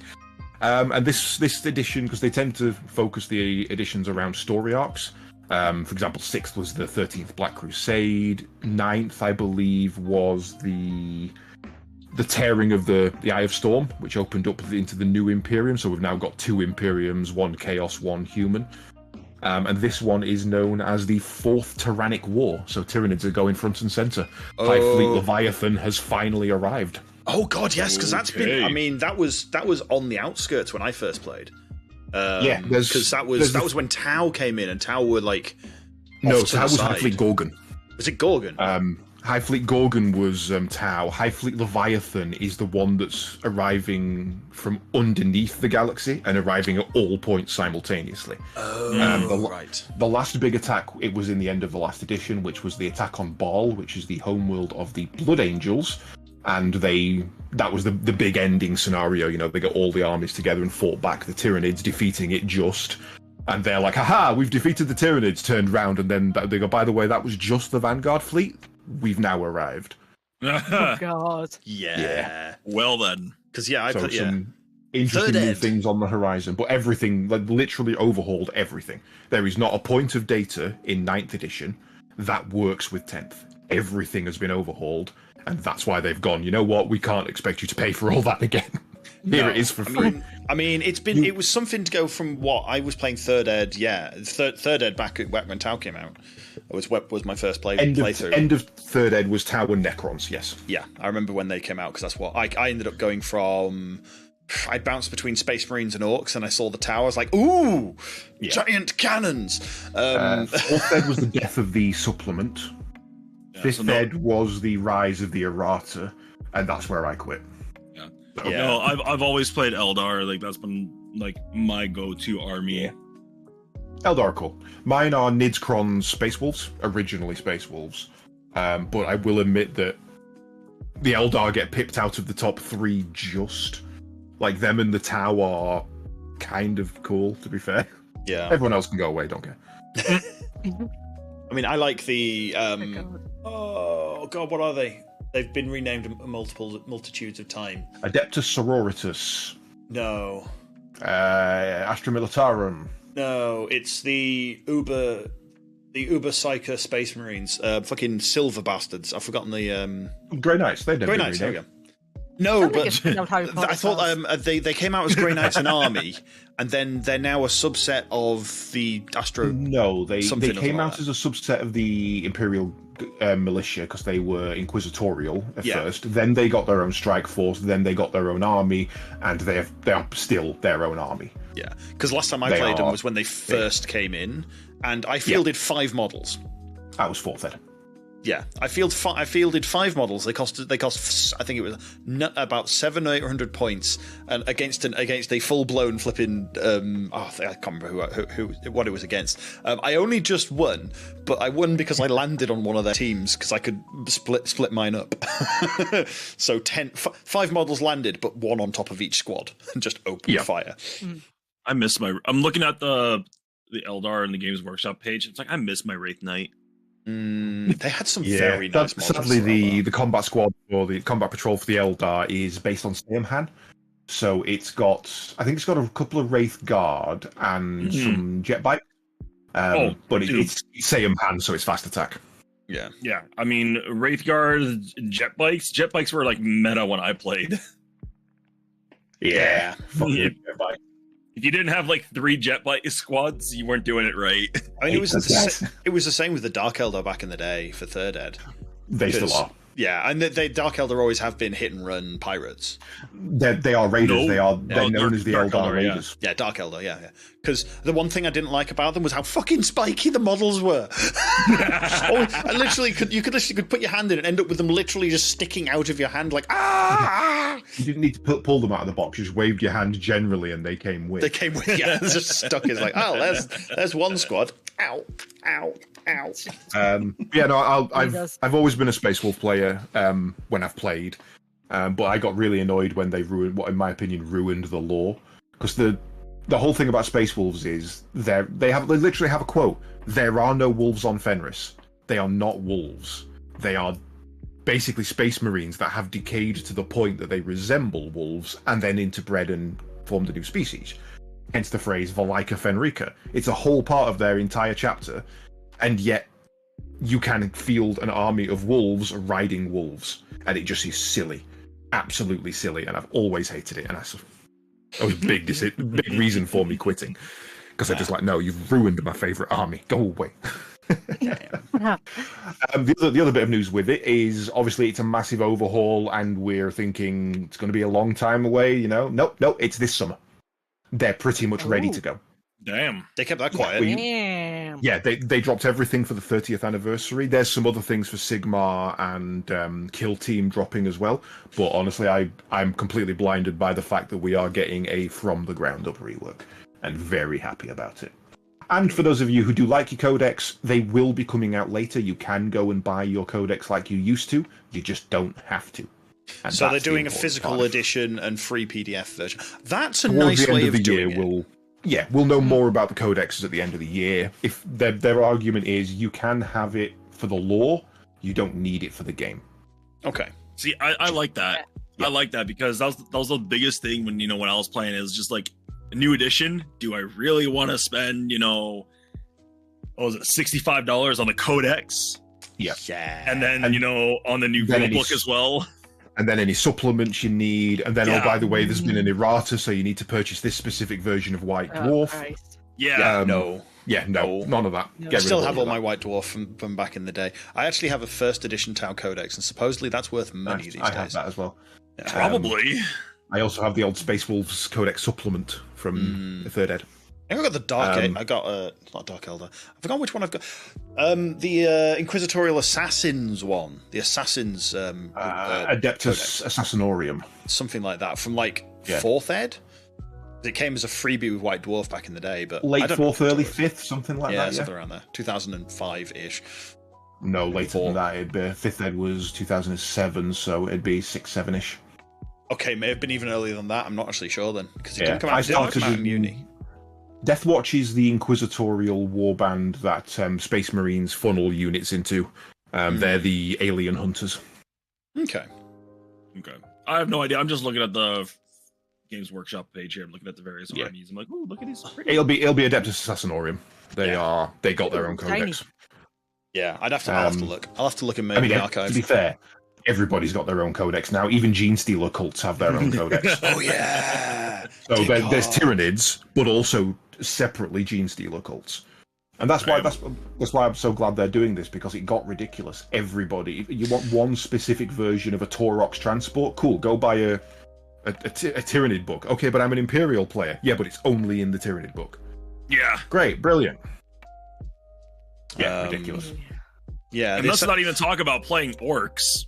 And this edition, because they tend to focus the editions around story arcs. For example, 6th was the 13th Black Crusade. 9th, I believe, was the tearing of the Eye of Storm, which opened up into the new Imperium. So we've now got 2 Imperiums, 1 Chaos, 1 Human. And this one is known as the 4th Tyrannic War. So Tyranids are going front and center. High Fleet Leviathan has finally arrived. Oh god, yes, because that's been. I mean, that was on the outskirts when I first played. Because that was when Tau came in, and Tau were like. No, Tau was High Fleet Gorgon. Was it Gorgon? High Fleet Gorgon was Tau. High Fleet Leviathan is the one that's arriving from underneath the galaxy and arriving at all points simultaneously. Right. The last big attack, it was in the end of the last edition, which was the attack on Baal, which is the homeworld of the Blood Angels. And that was the big ending scenario. You know, they got all the armies together and fought back the Tyranids, defeating it just. And they're like, haha, we've defeated the Tyranids, turned round, and then they go, by the way, that was just the Vanguard fleet. We've now arrived. Oh, God. Yeah. Well, then. Because, yeah, some interesting new things on the horizon, but everything, like, literally overhauled everything. There is not a point of data in 9th edition that works with 10th. Everything has been overhauled. And that's why they've gone, you know what, we can't expect you to pay for all that again. Here it is for free. I mean, it was something to go from what I was playing 3rd ed, third ed back when Tau came out. Was my first playthrough. End of 3rd ed was Tau and Necrons, yes. Yeah, I remember when they came out, because that's what I ended up going from. I bounced between Space Marines and Orcs, and I saw the Tau. I was like, ooh, giant cannons. 4th ed was the death of the supplement. 5th ed was the rise of the errata, and that's where I quit. Yeah. No, I've always played Eldar. Like, that's been like my go-to army. Yeah. Eldar, cool. Mine are Nids Kron's Space Wolves, originally Space Wolves. But I will admit that the Eldar get pipped out of the top 3 just. Like, them and the Tau are kind of cool, to be fair. Yeah. Everyone else can go away, don't care. I mean, I like the... oh, God, what are they? They've been renamed multitudes of time. Adeptus Sororitas. No. Astra Militarum. No, it's the Uber Psyker Space Marines. Fucking silver bastards. I've forgotten the... Grey Knights, they've never Grey been Knights, there we renamed. go. No, think but it's not Harry Potter I thought spells. they came out as Grey Knights and Army, and then they're now a subset of the Astro. No, they something came like out that. as a subset of the Imperial militia because they were inquisitorial at Yeah. first. Then they got their own strike force. Then they got their own army, and they are still their own army. Yeah, because last time I They played them are was when they first came in, and I fielded 5 models. That was 4th ed. Yeah, I fielded 5 models. They cost I think it was about 700 or 800 points, and against a full blown flipping I can't remember what it was against. I only just won, but I won because I landed on one of their teams because I could split mine up. So 5 models landed, but 1 on top of each squad, and just opened fire. I miss my. I'm looking at the Eldar and the Games Workshop page. It's like I miss my Wraith Knight. They had some very nice models. Sadly, the combat squad or the combat patrol for the Eldar is based on Sayamhan. So I think it's got a couple of Wraith Guard and some jet bike. But it's Sayamhan, so it's fast attack. Yeah. Yeah, I mean Wraithguard, jet bikes were like meta when I played. Yeah. Fuck yeah, jet bike. If you didn't have like 3 jet bike squads, you weren't doing it right. I mean, it was the same with the Dark Eldar back in the day for 3rd ed. They still are. Yeah, and they Dark Eldar always have been hit and run pirates. They are raiders. No. They're known as the Dark Eldar Eldar, Raiders. Yeah, Dark Eldar, yeah. Because the one thing I didn't like about them was how fucking spiky the models were. And literally, you could put your hand in and end up with them literally just sticking out of your hand like, ah! You didn't need to pull them out of the box. You just waved your hand generally, and they came with. They came with, yeah, it's just stuck. It's like, oh, there's one squad. Ow, ow, ow. Yeah, no, I've always been a Space Wolf player when I've played, but I got really annoyed when they ruined what, in my opinion, ruined the lore. Because the whole thing about Space Wolves is they literally have a quote: "There are no wolves on Fenris. They are not wolves. They are basically Space Marines that have decayed to the point that they resemble wolves and then interbred and formed a new species." Hence the phrase Valaika Fenrica. It's a whole part of their entire chapter, and yet you can field an army of wolves riding wolves, and it just is silly, absolutely silly. And I've always hated it, and that was a big reason for me quitting, because I'm just like, no, you've ruined my favorite army. Go away. The other bit of news with it is obviously it's a massive overhaul, and we're thinking it's going to be a long time away. Nope, it's this summer. They're pretty much ready to go. Damn. They kept that quiet. Damn. Yeah, they dropped everything for the 30th anniversary. There's some other things for Sigmar and Kill Team dropping as well. But honestly, I'm completely blinded by the fact that we are getting a from the ground up rework, and very happy about it. And for those of you who do like your codex, they will be coming out later. You can go and buy your codex like you used to. You just don't have to. And So they're that's the doing a important physical part. edition and free PDF version. That's a Towards nice the end way of of the year, doing it. we'll know more about the codexes at the end of the year. If their argument is you can have it for the lore, you don't need it for the game. Okay. See, I like that. I like that because that was the biggest thing when when I was playing. It was just like a new edition. Do I really want to spend what was it, $65 on the codex? Yeah. And then on the new rule book as well. And then any supplements you need, and then by the way, there's been an errata, so you need to purchase this specific version of White Dwarf. Christ. No. None of that. No. I still have all my White Dwarf from back in the day. I actually have a first edition Tau Codex, and supposedly that's worth money these days. I have that as well. Yeah. Probably. I also have the old Space Wolves Codex supplement from the 3rd ed. I think I got the Dark. I got it's not Dark Elder. I forgot which one I've got. The Inquisitorial Assassins one. The Assassins. Adeptus Assassinorium. Something like that from like 4th ed. It came as a freebie with White Dwarf back in the day, but Late 4th, early 5th, something like that. Something around there. 2005 ish. No, later than that. It'd be, 5th ed was 2007, so it'd be 6, 7-ish. Okay, may have been even earlier than that. I'm not actually sure then, because it Yeah, didn't come out in uni. Deathwatch is the inquisitorial warband that Space Marines funnel units into. They're the alien hunters. Okay. I have no idea. I'm just looking at the Games Workshop page here. I'm looking at the various armies. I'm like, oh, look at these. It'll be Adeptus Assassinorum. They got their own codex. Yeah, I'll have to look. I'll have to look in maybe the archives. To be fair, everybody's got their own codex now. Even Gene Stealer cults have their own codex. Oh yeah. So there's Tyranids, but also separately Gene Stealer cults. And that's why I'm so glad they're doing this, because it got ridiculous. Everybody, you want one specific version of a Taurox transport? Cool, go buy a Tyranid book. Okay, but I'm an Imperial player. Yeah, but it's only in the Tyranid book. Yeah. Great, brilliant. Yeah, ridiculous. Yeah, and let's not even talk about playing orcs.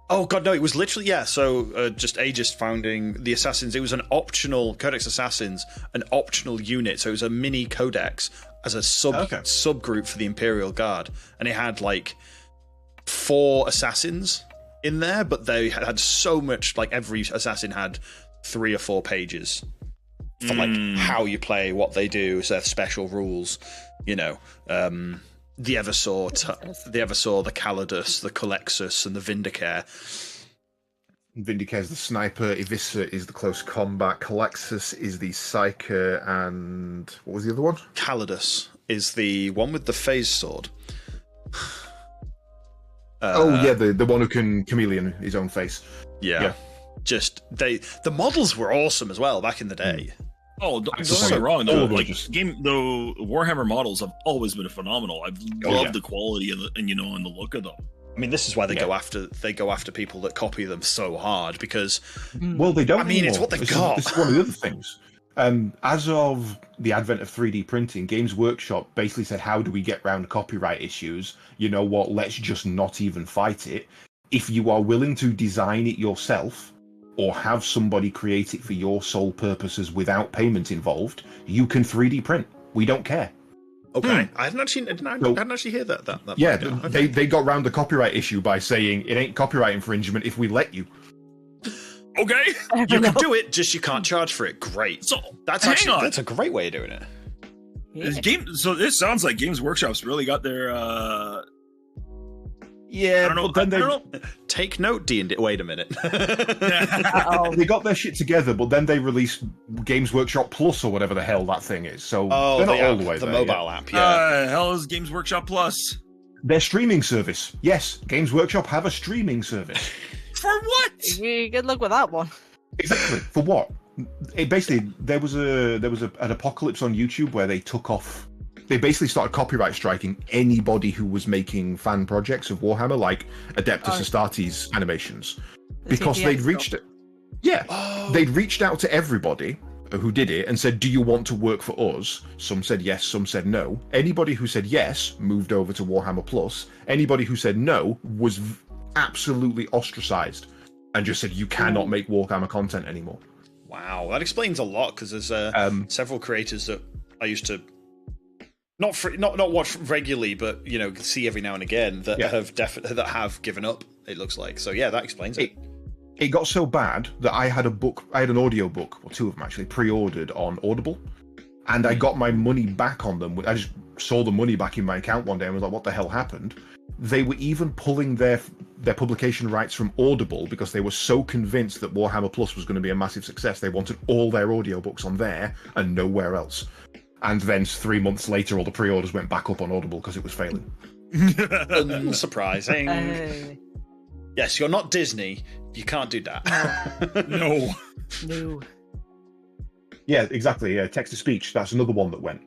Oh god, no! It was literally So just Aegis founding the assassins. It was an optional Codex Assassins, an optional unit. So it was a mini codex as a subgroup for the Imperial Guard, and it had like 4 assassins in there, but they had so much. Like every assassin had 3 or 4 pages for like how you play, what they do, so their special rules. You know, the Eversaw, the Calidus, the Colexus, and the Vindicare. Vindicare is the sniper, Ivissa is the close combat, Colexus is the psyker, and what was the other one? Calidus is the one with the phase sword. The one who can chameleon his own face. Yeah. Just the models were awesome as well back in the day. Oh, don't get me wrong. The Warhammer models have always been phenomenal. I've loved the quality and the look of them. I mean, this is why they go after people that copy them so hard, because they don't. I mean, it's what they've got. This is one of the other things. As of the advent of 3D printing, Games Workshop basically said, "How do we get around copyright issues? You know what? Let's just not even fight it. If you are willing to design it yourself, or have somebody create it for your sole purposes without payment involved, you can 3D print. We don't care." Okay, I hadn't actually heard that. Yeah, they got round the copyright issue by saying it ain't copyright infringement if we let you. Okay, you can do it, just you can't charge for it. Great. So that's a great way of doing it. Yeah. So this sounds like Games Workshop's really got their. Yeah, but then they take note, D&D. Wait a minute. They got their shit together, but then they released Games Workshop Plus or whatever the hell that thing is. So they're not all the way there. The mobile app, yeah. Hell is Games Workshop Plus? Their streaming service. Yes, Games Workshop have a streaming service. For what? Good luck with that one. Exactly. For what? Basically, there was an apocalypse on YouTube where they took off. They basically started copyright striking anybody who was making fan projects of Warhammer, like Adeptus Astartes animations, because they'd reached it. Yeah, they'd reached out to everybody who did it and said, "Do you want to work for us?" Some said yes, some said no. Anybody who said yes moved over to Warhammer Plus. Anybody who said no was absolutely ostracized and just said, "You cannot make Warhammer content anymore." Wow, that explains a lot, because there's several creators that I used to. Not watch regularly, but see every now and again that have given up. It looks like so. Yeah, that explains it. It got so bad that I had an audio book, or 2 of them actually, pre-ordered on Audible, and I got my money back on them. I just saw the money back in my account one day and was like, "What the hell happened?" They were even pulling their publication rights from Audible because they were so convinced that Warhammer Plus was going to be a massive success. They wanted all their audiobooks on there and nowhere else. And then 3 months later, all the pre-orders went back up on Audible because it was failing. Unsurprising. Yes, you're not Disney. You can't do that. No. Yeah, exactly. Yeah, text-to-speech. That's another one that went.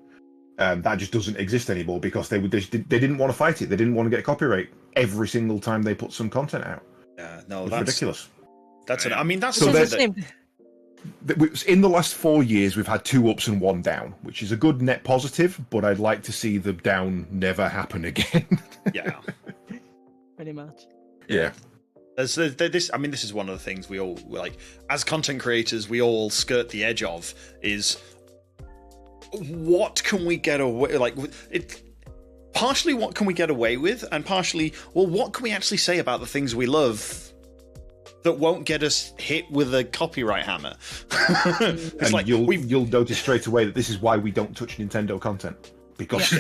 That just doesn't exist anymore because they didn't want to fight it. They didn't want to get copyright every single time they put some content out. Yeah, no, that's ridiculous. That's in the last 4 years, we've had 2 ups and 1 down, which is a good net positive, but I'd like to see the down never happen again. Yeah. Pretty much. Yeah. This is one of the things we all, like, as content creators, we all skirt the edge of, is what can we get away, like, partially what can we get away with, and partially, well, what can we actually say about the things we love that won't get us hit with a copyright hammer? It's And like you'll notice straight away that this is why we don't touch Nintendo content, because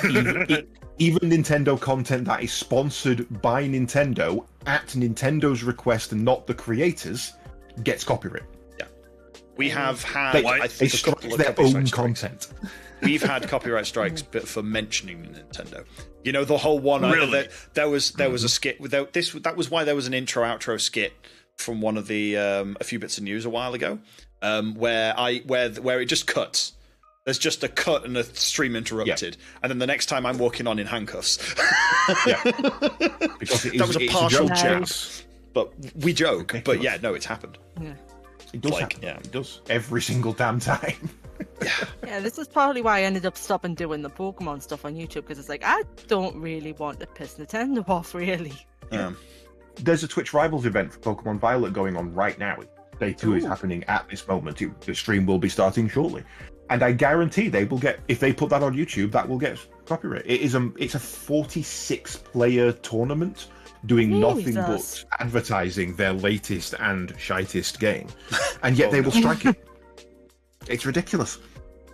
even Nintendo content that is sponsored by Nintendo at Nintendo's request and not the creators gets copyright. we have had They strike their own content. We've had copyright strikes for mentioning Nintendo. You know, the whole one. Really? There was a skit. That was why there was an intro outro skit from one of the a few bits of news a while ago, where it just cuts. There's just a cut and a stream interrupted, and then the next time I'm walking on in handcuffs. Because that was a partial joke. joke, but we joke. Ridiculous. But yeah, no, it's happened. Yeah. It does Like, happen. yeah. It does every single damn time. Yeah, this is partly why I ended up stopping doing the Pokemon stuff on YouTube, because it's like, I don't really want to piss Nintendo off, really. There's a Twitch Rivals event for Pokemon Violet going on right now. Day 2 is happening at this moment. The stream will be starting shortly. And I guarantee they will get, if they put that on YouTube, that will get copyright. It's a 46-player tournament doing nothing but advertising their latest and shitest game. And yet they will strike it. It's ridiculous.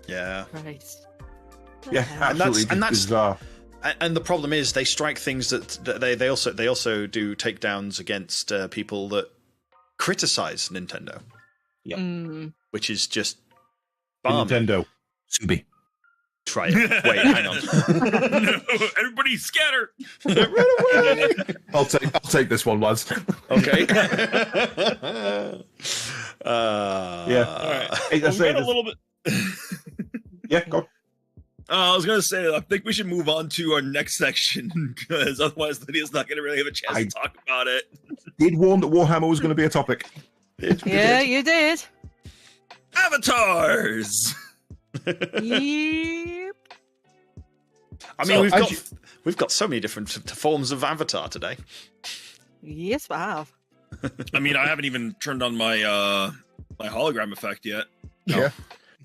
Yeah. Christ. Yeah, absolutely bizarre. And the problem is they strike things that they also do takedowns against people that criticize Nintendo. Yeah. Which is just balmy. Nintendo. Subi. Try it. Wait, hang on. No, everybody scatter. I'll take this one, lads. Okay. Yeah. All right. Hey, Well, we got a little bit. Yeah, go. I was gonna say, I think we should move on to our next section, because otherwise Lydia's not gonna really have a chance to talk about it. Did warn that Warhammer was going to be a topic. Yeah, you did. Avatars. Yep. I mean, we've got so many different forms of Avatar today. Yes, I have. I mean, I haven't even turned on my my hologram effect yet. Yeah.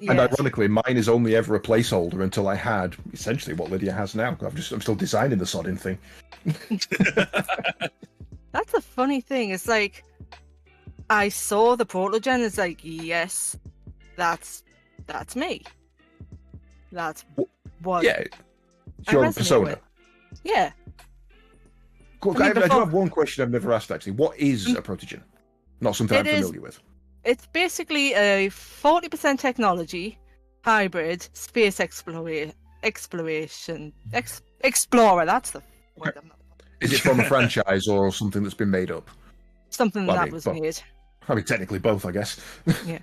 And Yes. ironically, mine is only ever a placeholder until I had essentially what Lydia has now. I'm still designing the sodding thing. That's a funny thing. It's like, I saw the protogen. It's like, yes, that's me. That's what. Yeah, it's I your own resonate persona. with. Yeah. Cool. I mean, I do before- have one question I've never asked actually. What is a protogen? Not something I'm It is- familiar with. It's basically a 40% technology hybrid space explorer. That's the word. I'm not- Is it from a franchise or something that's been made up? Something Well, I that mean, was but- made. I mean, technically both, I guess. Yeah.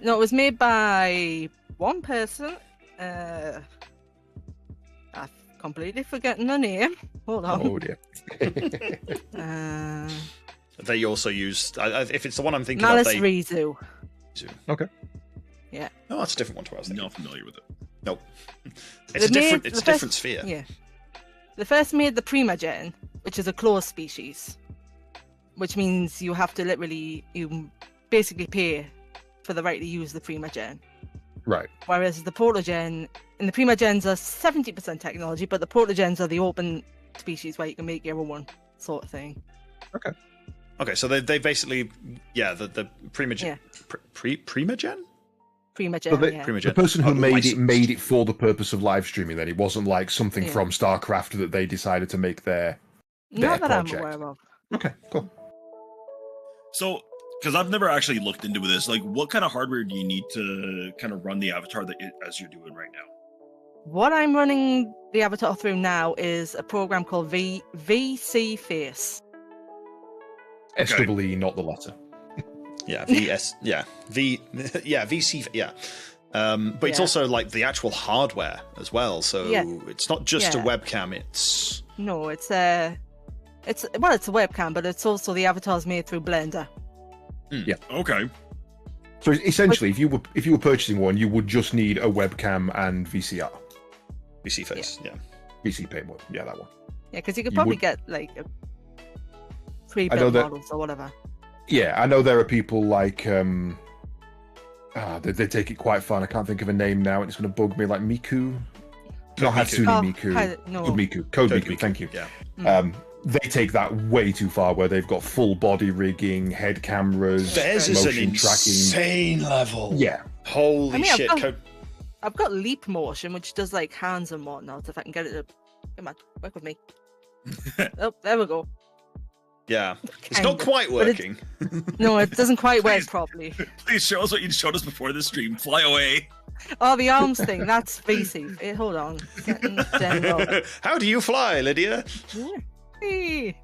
No, it was made by one person. I've completely forgotten the name. Hold on. Oh dear. They also use, if it's the one I'm thinking Malice of, they Rizu. Okay. Yeah. No, that's a different one to what I was thinking. Not familiar with it. Nope. It's a They different. made It's a the different first- sphere. Yeah. They first made the Primagen, which is a closed species, which means you have to you basically pay for the right to use the Primagen. Right. Whereas the Protogen, and the Primagens are 70% technology, but the Protogens are the open species where you can make your own sort of thing. Okay, so they basically, the Primagen. Yeah. Primagen? Primagen, But yeah. Primagen. The person who made licensed. it for the purpose of live streaming. Then it wasn't like something Yeah. from StarCraft that they decided to make their Not that project. I'm aware of. Okay, cool. So, because I've never actually looked into this, like, what kind of hardware do you need to kind of run the avatar as you're doing right now? What I'm running the avatar through now is a program called VC Face. SWE, not the letter. Yeah, VS. Yeah, VC. Yeah. But it's Yeah. also like the actual hardware as well. So Yeah. it's not just a Yeah. webcam. It's No, it's a webcam, but it's also the avatar's made through Blender. Okay. So essentially, if you were purchasing one, you would just need a webcam and VCR, VC face. Yeah. VC paintball. Yeah, that one. Yeah, because you could You probably would- get like I know pre-built that- models or whatever. Yeah, I know there are people like they take it quite far. And I can't think of a name now, and it's going to bug me. Like Miku, not Hatsune Miku. Code Miku. Thank you. Yeah. They take that way too far, where they've got full body rigging, head cameras, Theirs is an motion tracking. insane level. Yeah. Holy shit. I've got leap motion, which does like hands and whatnot. If I can get it to, come on, work with me. Oh, there we go. Yeah, it's not quite working. No, it doesn't quite work properly. Please show us what you showed us before the stream. Fly away. Oh, the arms thing. That's VC. Hold on. How do you fly, Lydia? Hey.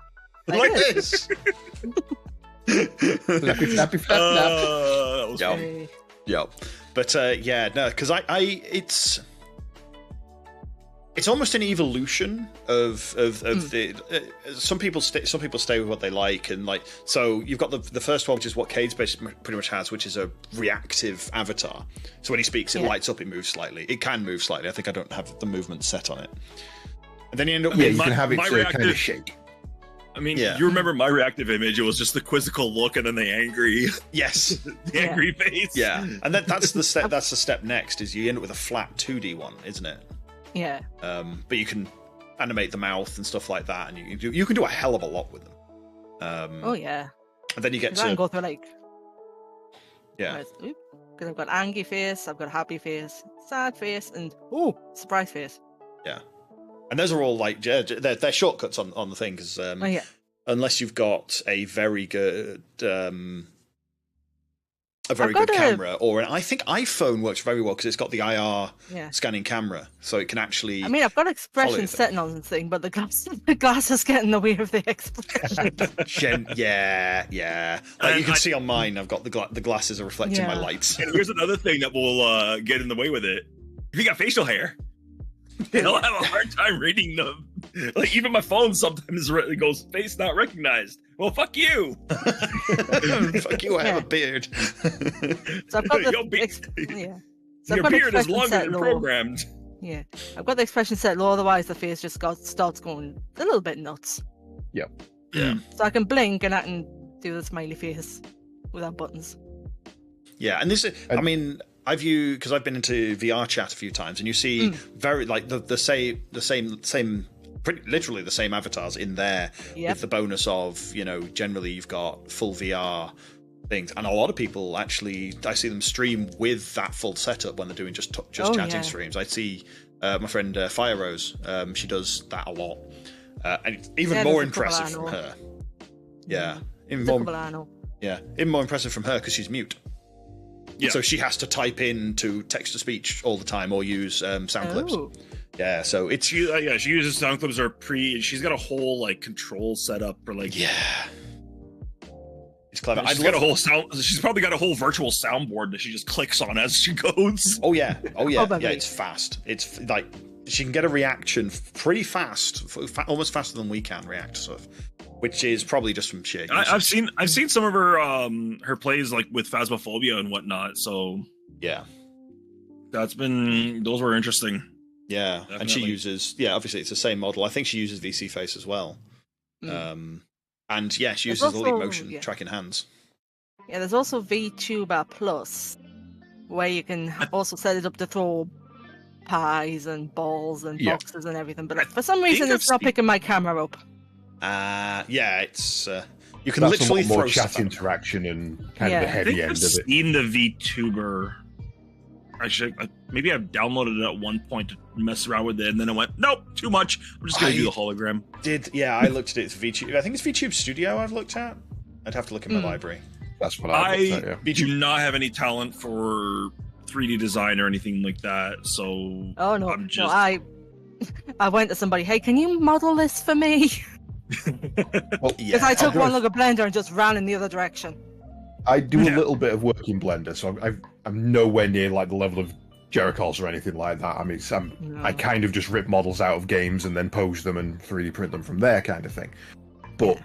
Like this. Flappy, flappy, flap, flap. That was funny. Yeah. But yeah, no, because it's almost an evolution of the. Some people stay with what they like, and like so you've got the first one, which is what Caedes pretty much has, which is a reactive avatar. So when he speaks, it lights up, it moves slightly. It can move slightly. I think I don't have the movement set on it. And then you end up with you can have it to kind of shake. I mean, you remember my reactive image? It was just the quizzical look and then the angry. Yes, the angry face. Yeah, and that's the step. That's the step next. Is you end up with a flat 2D one, isn't it? Yeah. But you can animate the mouth and stuff like that, and you can do a hell of a lot with them. Oh yeah. And then you get to and go through like. Yeah. Because I've got angry face, I've got happy face, sad face, and surprise face. Yeah. And those are all like they're shortcuts on the thing because unless you've got a very good good camera, or I think iPhone works very well because it's got the IR scanning camera, so it can actually. I mean, I've got expression setting on the thing, but the glasses get in the way of the expression. Yeah. Like you can see on mine, I've got the glasses are reflecting my lights. And here's another thing that will get in the way with it: if you got facial hair. I'll have a hard time reading them. Like even my phone sometimes it goes face not recognized. Well, fuck you. Fuck you. I have a beard. So I've got So your beard is longer than programmed. Yeah, I've got the expression set low. Otherwise, the face just starts going a little bit nuts. Yep. Yeah. So I can blink and I can do the smiley face without buttons. Yeah, and this is. I mean. I've been into VR chat a few times, and you see very like the same pretty literally the same avatars in there with the bonus of generally you've got full VR things, and a lot of people actually I see them stream with that full setup when they're doing just chatting streams. I see my friend Fire Rose, she does that a lot, and it's even more impressive from her. Yeah, even more impressive from her because she's mute. Yeah. So she has to type in to text to speech all the time or use sound clips. Yeah, so it's she uses sound clips or she's got a whole like control set up for like it's clever. She's probably got a whole virtual soundboard that she just clicks on as she goes. Oh yeah, it's fast. It's like she can get a reaction pretty fast, almost faster than we can react to stuff. Which is probably just from sheer. I've seen some of her plays like with Phasmophobia and whatnot. So yeah, those were interesting. Yeah, definitely. And she uses obviously it's the same model. I think she uses VC Face as well. And she uses the leap motion tracking hands. Yeah, there's also VTuber Plus, where you can also set it up to throw pies and balls and boxes and everything. But for some reason, it's not picking my camera up. It's you can literally a lot more throw chat interaction and kind of the heavy end of it. I've seen the VTuber. Maybe I've downloaded it at one point to mess around with it, and then I went, nope, too much. I'm just gonna do the hologram. I looked at it. It's VTube. I think it's VTube Studio I've looked at. I'd have to look in my library. That's what I looked at, do not have any talent for 3D design or anything like that. So I went to somebody. Hey, can you model this for me? Because I took one look at Blender and just ran in the other direction. I do a little bit of work in Blender, so I'm nowhere near like the level of Jericho's or anything like that. I mean, I kind of just rip models out of games and then pose them and 3D print them from there, kind of thing. But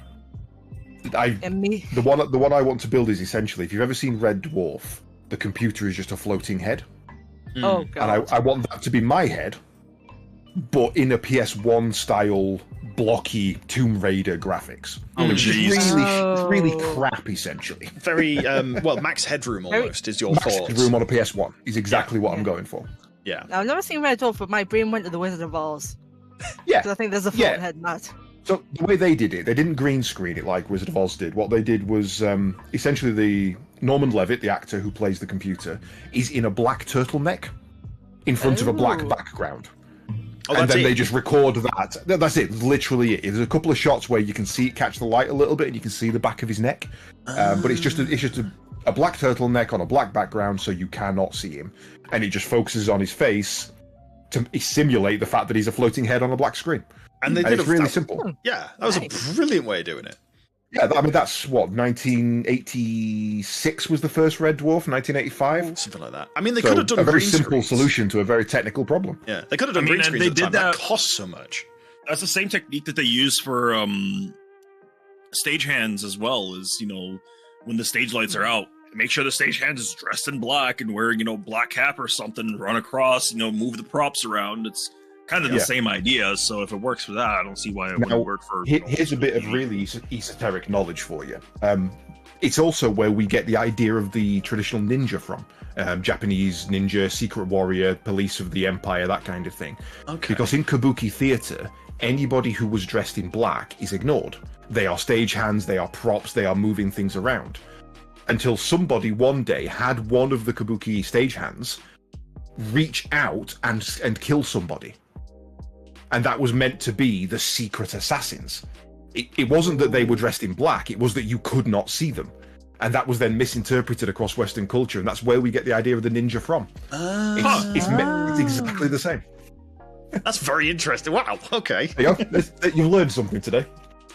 the one I want to build is essentially, if you've ever seen Red Dwarf, the computer is just a floating head. Oh god! And I want that to be my head, but in a PS1 style blocky Tomb Raider graphics. Which is really crap, essentially. Very max headroom almost is your max thought. Headroom on a PS1 is exactly what I'm going for. Yeah. Now, I've never seen Red Dwarf, but my brain went to the Wizard of Oz. Yeah. Because I think there's a floating head in that. So the way they did it, they didn't green screen it like Wizard of Oz did. What they did was essentially the Norman Levitt, the actor who plays the computer, is in a black turtleneck in front of a black background. Oh, and then it. they just record that. That's it, literally it. There's a couple of shots where you can see it catch the light a little bit and you can see the back of his neck. But it's just a black turtleneck on a black background, so you cannot see him. And it just focuses on his face to simulate the fact that he's a floating head on a black screen. And they did it's really simple. Yeah, that was a brilliant way of doing it. Yeah, I mean, that's what, 1986 was the first Red Dwarf, 1985? Something like that. I mean, they could have done a very green simple screens. solution to a very technical problem. Yeah, they could have done green screens at the time. That cost so much. That's the same technique that they use for stagehands as well, is, you know, when the stage lights are out, make sure the stagehand is dressed in black and wearing, you know, black cap or something, run across, you know, move the props around. It's kind of the same idea, so if it works for that, I don't see why it wouldn't work for... Here's a bit of really esoteric knowledge for you. It's also where we get the idea of the traditional ninja from. Japanese ninja, secret warrior, police of the empire, that kind of thing. Okay. Because in kabuki theatre, anybody who was dressed in black is ignored. They are stagehands, they are props, they are moving things around. Until somebody one day had one of the kabuki stagehands reach out and kill somebody. And that was meant to be the secret assassins. It wasn't that they were dressed in black, it was that you could not see them. And that was then misinterpreted across Western culture, and that's where we get the idea of the ninja from. It's exactly the same. That's very interesting. Wow, okay. You've learned something today.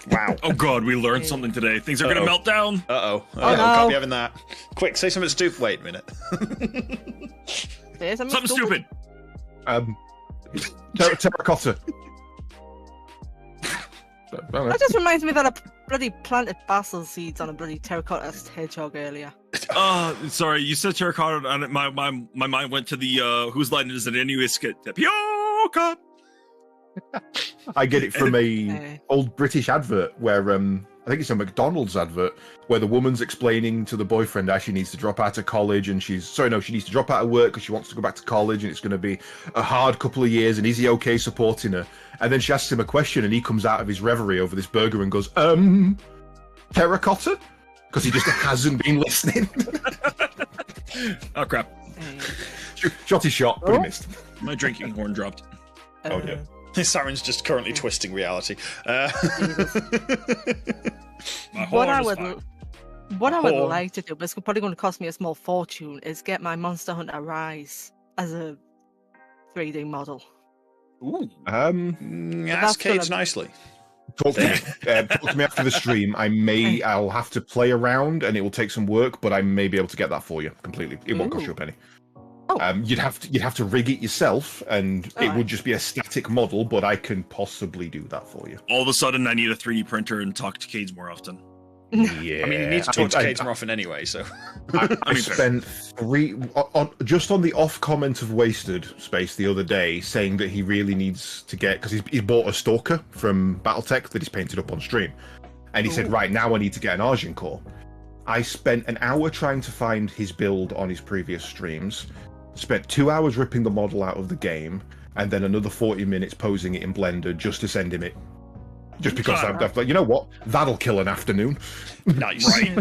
Wow. Oh god, we learned something today. Things are going to melt down. Oh no, can't be having that. Quick, say something stupid. Wait a minute. Say something stupid. Terracotta. That just reminds me that I bloody planted basil seeds on a bloody terracotta hedgehog earlier. Sorry, you said terracotta, and my mind went to the whose line is it anyway? Tapioca. I get it from a old British advert where I think it's a McDonald's advert where the woman's explaining to the boyfriend how she needs to drop out of college, and she needs to drop out of work because she wants to go back to college, and it's going to be a hard couple of years, and is he okay supporting her? And then she asks him a question, and he comes out of his reverie over this burger and goes, terracotta? Because he just hasn't been listening. Oh crap. Shot his shot, but he missed. My drinking horn dropped. Oh yeah. Sarin's just currently twisting reality. What I would like to do, but it's probably going to cost me a small fortune, is get my Monster Hunter Rise as a 3D model. Ooh. Ask Caedes nicely. Talk to me after the stream. I'll have to play around, and it will take some work, but I may be able to get that for you completely. It won't cost you a penny. You'd have to rig it yourself, and it would just be a static model, but I can possibly do that for you. All of a sudden, I need a 3D printer and talk to Caedes more often. Yeah, I mean, you need to talk to Caedes more often anyway. So I spent just on the off comment of Wasted Space the other day, saying that he really needs to get, because he's bought a Stalker from BattleTech that he's painted up on stream, and he said, right now I need to get an Argent Core. I spent an hour trying to find his build on his previous streams. Spent 2 hours ripping the model out of the game, and then another 40 minutes posing it in Blender just to send him it. Just because I'm like, you know what? That'll kill an afternoon. Nice. Right.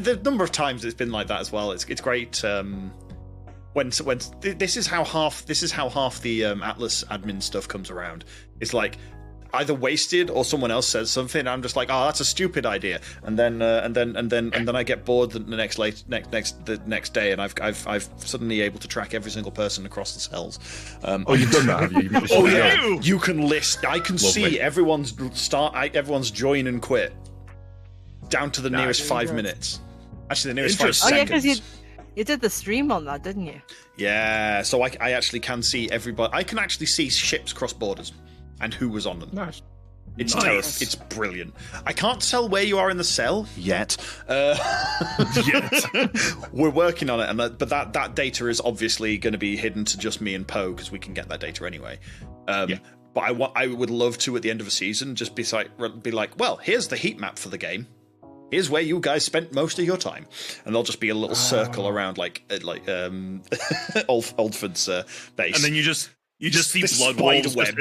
The number of times it's been like that as well. It's great. When this is how half the Atlas admin stuff comes around. It's like either Wasted or someone else says something. I'm just like, oh, that's a stupid idea, and then I get bored the next day, and I've suddenly able to track every single person across the cells. You've done that, have you? You can list. I can see everyone's join and quit down to the nearest 5 minutes. Actually, the nearest 5 seconds. Oh yeah, because you did the stream on that, didn't you? Yeah, so I actually can see everybody. I can actually see ships cross borders and who was on them. Nice. It's nice. It's brilliant. I can't tell where you are in the cell yet. We're working on it, but that data is obviously going to be hidden to just me and Poe, because we can get that data anyway. But I would love to, at the end of a season, just be like, well, here's the heat map for the game. here's where you guys spent most of your time, and there'll just be a little circle around like Oldford's base, and then you just see this blood spider wolves. web.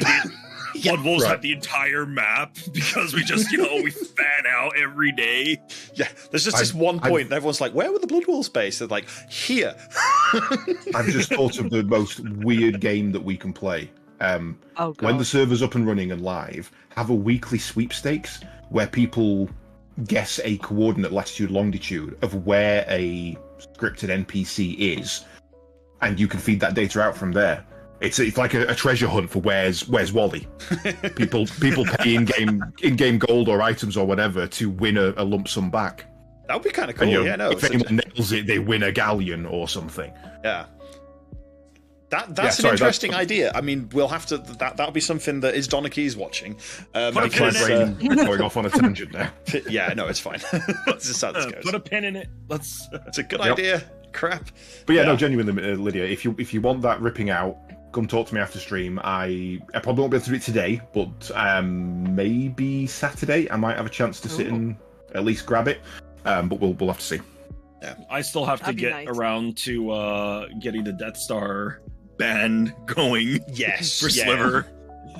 Blood wolves have the entire map because we just we fan out every day. Yeah, there's just this one point, and everyone's like, "Where were the blood wolves base?" They're like, "Here." I've just thought of the most weird game that we can play. When the server's up and running and live, have a weekly sweepstakes where people guess a coordinate latitude longitude of where a scripted NPC is, and you can feed that data out from there. It's like a treasure hunt for where's Wally. People pay in-game gold or items or whatever to win a lump sum back. That would be kind of cool. And, yeah, no. If anyone nails it, they win a galleon or something. Yeah. That's an interesting idea. I mean, we'll have to. That'll be something that is Donaghy's watching. Going off on a tangent now. Yeah, no, it's fine. It's just how this goes. Put a pin in it. It's a good idea. Crap. But yeah, no, genuinely, Lydia, if you want that ripping out, come talk to me after stream. I probably won't be able to do it today, but maybe Saturday I might have a chance to sit and at least grab it. But we'll have to see. Yeah, I still have to get around to getting the Death Star band going. Yes, for Sliver.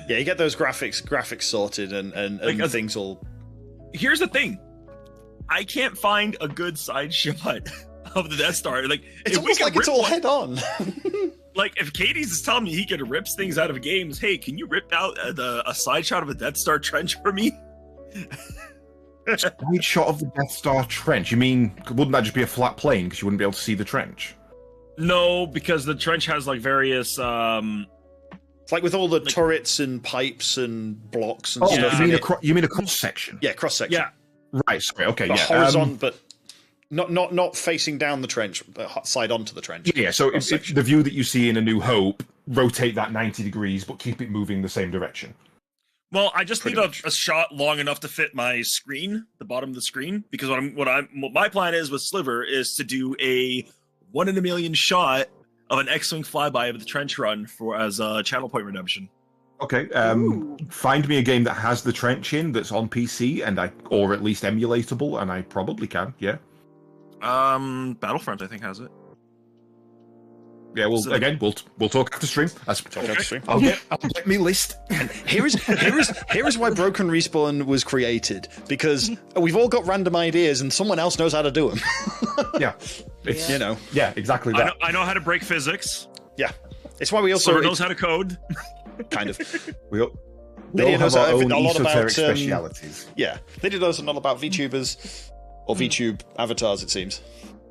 Yeah, you get those graphics sorted and things all. Here's the thing, I can't find a good side shot of the Death Star. Like it's almost like it's all head on. Like if Caedes is telling me he can rip things out of games, hey, can you rip out a side shot of a Death Star trench for me? Side shot of the Death Star trench? You mean, wouldn't that just be a flat plane because you wouldn't be able to see the trench? No, because the trench has like various. It's like with all the turrets and pipes and blocks and stuff. You mean a cross section? Yeah, cross section. Yeah. Right. Sorry. Okay. But yeah. Horizontal, but not facing down the trench, but side onto the trench. Yeah. So if the view that you see in A New Hope, rotate that 90 degrees, but keep it moving the same direction. Well, I just need a shot long enough to fit my screen, the bottom of the screen, because what my plan is with Sliver is to do a 1 in a million shot of an X-wing flyby of the trench run as a channel point redemption. Okay. Find me a game that has the trench in that's on PC or at least emulatable, and I probably can. Yeah. Battlefront, I think, has it. Yeah, we'll talk after stream. I'll get me list. And here is why Broken Respawn was created, because we've all got random ideas and someone else knows how to do them. Yeah, yeah, exactly that. I know how to break physics. Yeah, it's why we also knows how to code. Kind of. We all knows have our own a lot esoteric about specialities. Yeah, Lydia knows a lot about VTubers or VTube avatars. It seems.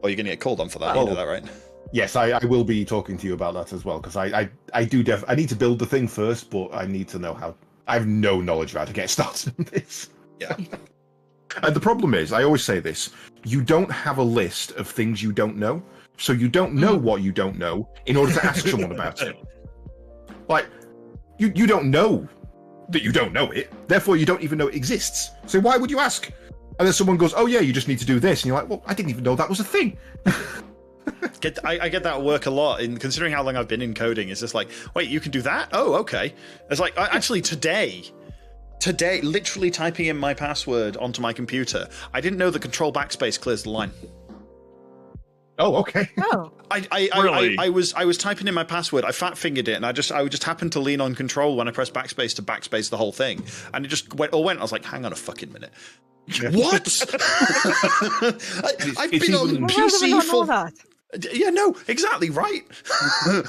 Or you're going to get called on for that. You know that, right? Yes, I will be talking to you about that as well, because I need to build the thing first, but I need to know how. I have no knowledge of how to get started on this. Yeah. And the problem is, I always say this, you don't have a list of things you don't know, so you don't know what you don't know in order to ask someone about it. Like, you don't know that you don't know it, therefore you don't even know it exists. So why would you ask? And then someone goes, oh yeah, you just need to do this, and you're like, well, I didn't even know that was a thing. I get that at work a lot, in considering how long I've been in coding. It's just like, wait, you can do that? Oh, okay. It's like, actually today, literally typing in my password onto my computer, I didn't know that Control Backspace clears the line. Oh, okay. Oh. I was typing in my password, I fat fingered it, and I just happened to lean on Control when I pressed Backspace to backspace the whole thing, and it just went. I was like, hang on a fucking minute. Yeah. What? I've been on PC for that. Yeah, no, exactly right.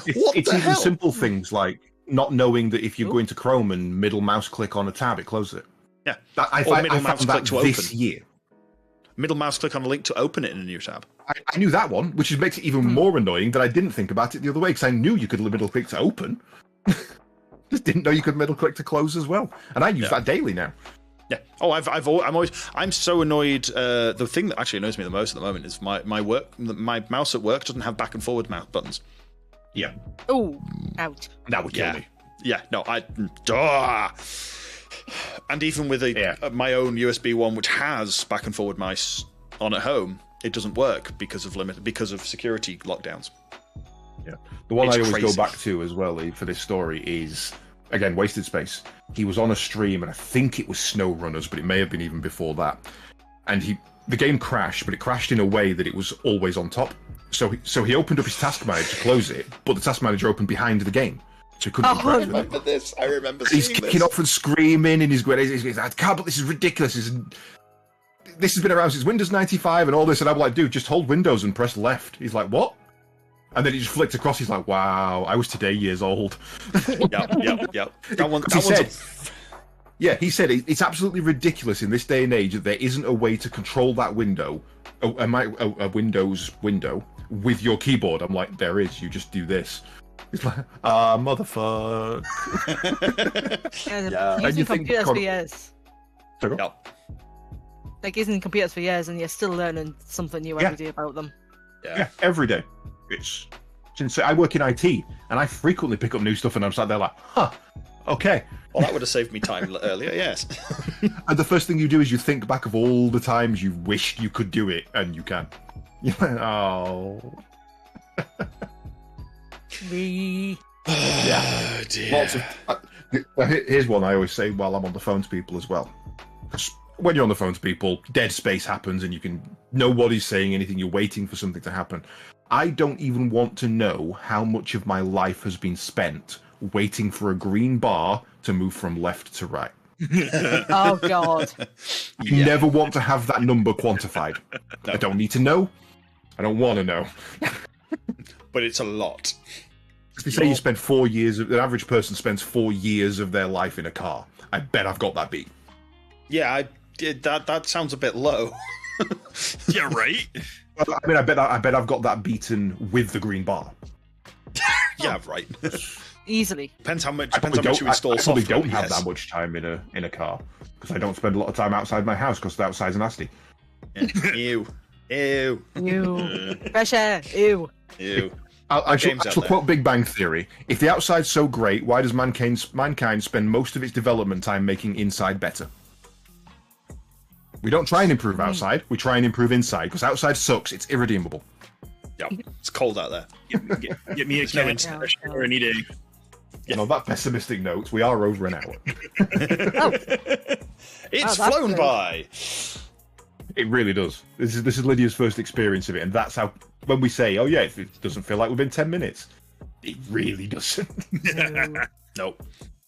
It's even simple things like not knowing that if you go into Chrome and middle mouse click on a tab, it closes it. Yeah, I found that this year. Middle mouse click on a link to open it in a new tab. I knew that one, which makes it even more annoying that I didn't think about it the other way, because I knew you could middle click to open. Just didn't know you could middle click to close as well, and I use that daily now. Yeah. Oh, I'm so annoyed. The thing that actually annoys me the most at the moment is my mouse at work doesn't have back and forward mouse buttons. Yeah. Oh, ouch. That would kill me. Yeah. No, and even with my own USB one, which has back and forward mice on at home, it doesn't work because of security lockdowns. Yeah. The one I always go back to as well for this story is, again, Wasted Space. He was on a stream, and I think it was SnowRunners, but it may have been even before that. And the game crashed, but it crashed in a way that it was always on top. So he opened up his task manager to close it, but the task manager opened behind the game. So he couldn't I remember this. I remember He's kicking off and screaming, and he's going, I can't, but this is ridiculous. This has been around since Windows 95 and all this. And I'm like, dude, just hold Windows and press left. He's like, what? And then he just flicked across. He's like, wow, I was today years old. Yep. He said it's absolutely ridiculous in this day and age that there isn't a way to control that window, a Windows window, with your keyboard. I'm like, there is. You just do this. He's like, motherfucker. Using computers for years. Yep. Like using computers for years, and you're still learning something new every day about them. Yeah, every day. It's insane. I work in IT, and I frequently pick up new stuff, and I'm sat there like, huh, okay. Well, that would have saved me time earlier, yes. And the first thing you do is you think back of all the times you wished you could do it, and you can. You're like, oh. Oh, dear. Lots of, here's one I always say while I'm on the phone to people as well. Because when you're on the phone to people, dead space happens, and you can nobody's saying anything. You're waiting for something to happen. I don't even want to know how much of my life has been spent waiting for a green bar to move from left to right. Oh, God. You never want to have that number quantified. No. I don't need to know. I don't want to know. But it's a lot. They say you spend 4 years, an average person spends 4 years of their life in a car. I bet I've got that beat. Yeah, that sounds a bit low. Yeah, right? I mean, I bet I've got that beaten with the green bar. Yeah, right. Easily. Depends how much you install software. I probably don't have that much time in a car because I don't spend a lot of time outside my house because the outside's nasty. Yeah. Ew. Fresh air. Ew. I shall quote Big Bang Theory. If the outside's so great, why does mankind spend most of its development time making inside better? We don't try and improve outside. We try and improve inside because outside sucks. It's irredeemable. Yeah, it's cold out there. Get me a can or any day. Yeah. On that pessimistic note, we are over an hour. It's flown by. It really does. This is Lydia's first experience of it, and that's how when we say, "Oh yeah, it doesn't feel like we've been 10 minutes," it really doesn't. Nope.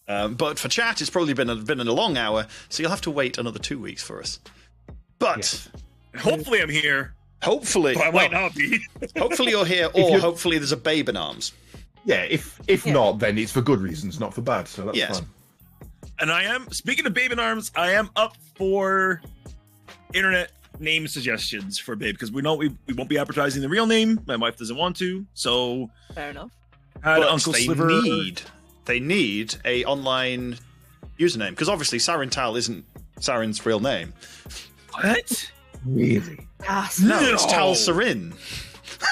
But for chat, it's probably been a long hour, so you'll have to wait another 2 weeks for us. But hopefully, I'm here. Hopefully, but I might not be. Hopefully, you're here, or hopefully, there's a babe in arms. Yeah, if not, then it's for good reasons, not for bad. So that's fine. And I am speaking of babe in arms. I am up for internet name suggestions for babe because we know we won't be advertising the real name. My wife doesn't want to, so fair enough. But Uncle Sliver. They need a online username because obviously SarinTal isn't Sarin's real name. What? Really? Yes. No, it's Tal Sarin.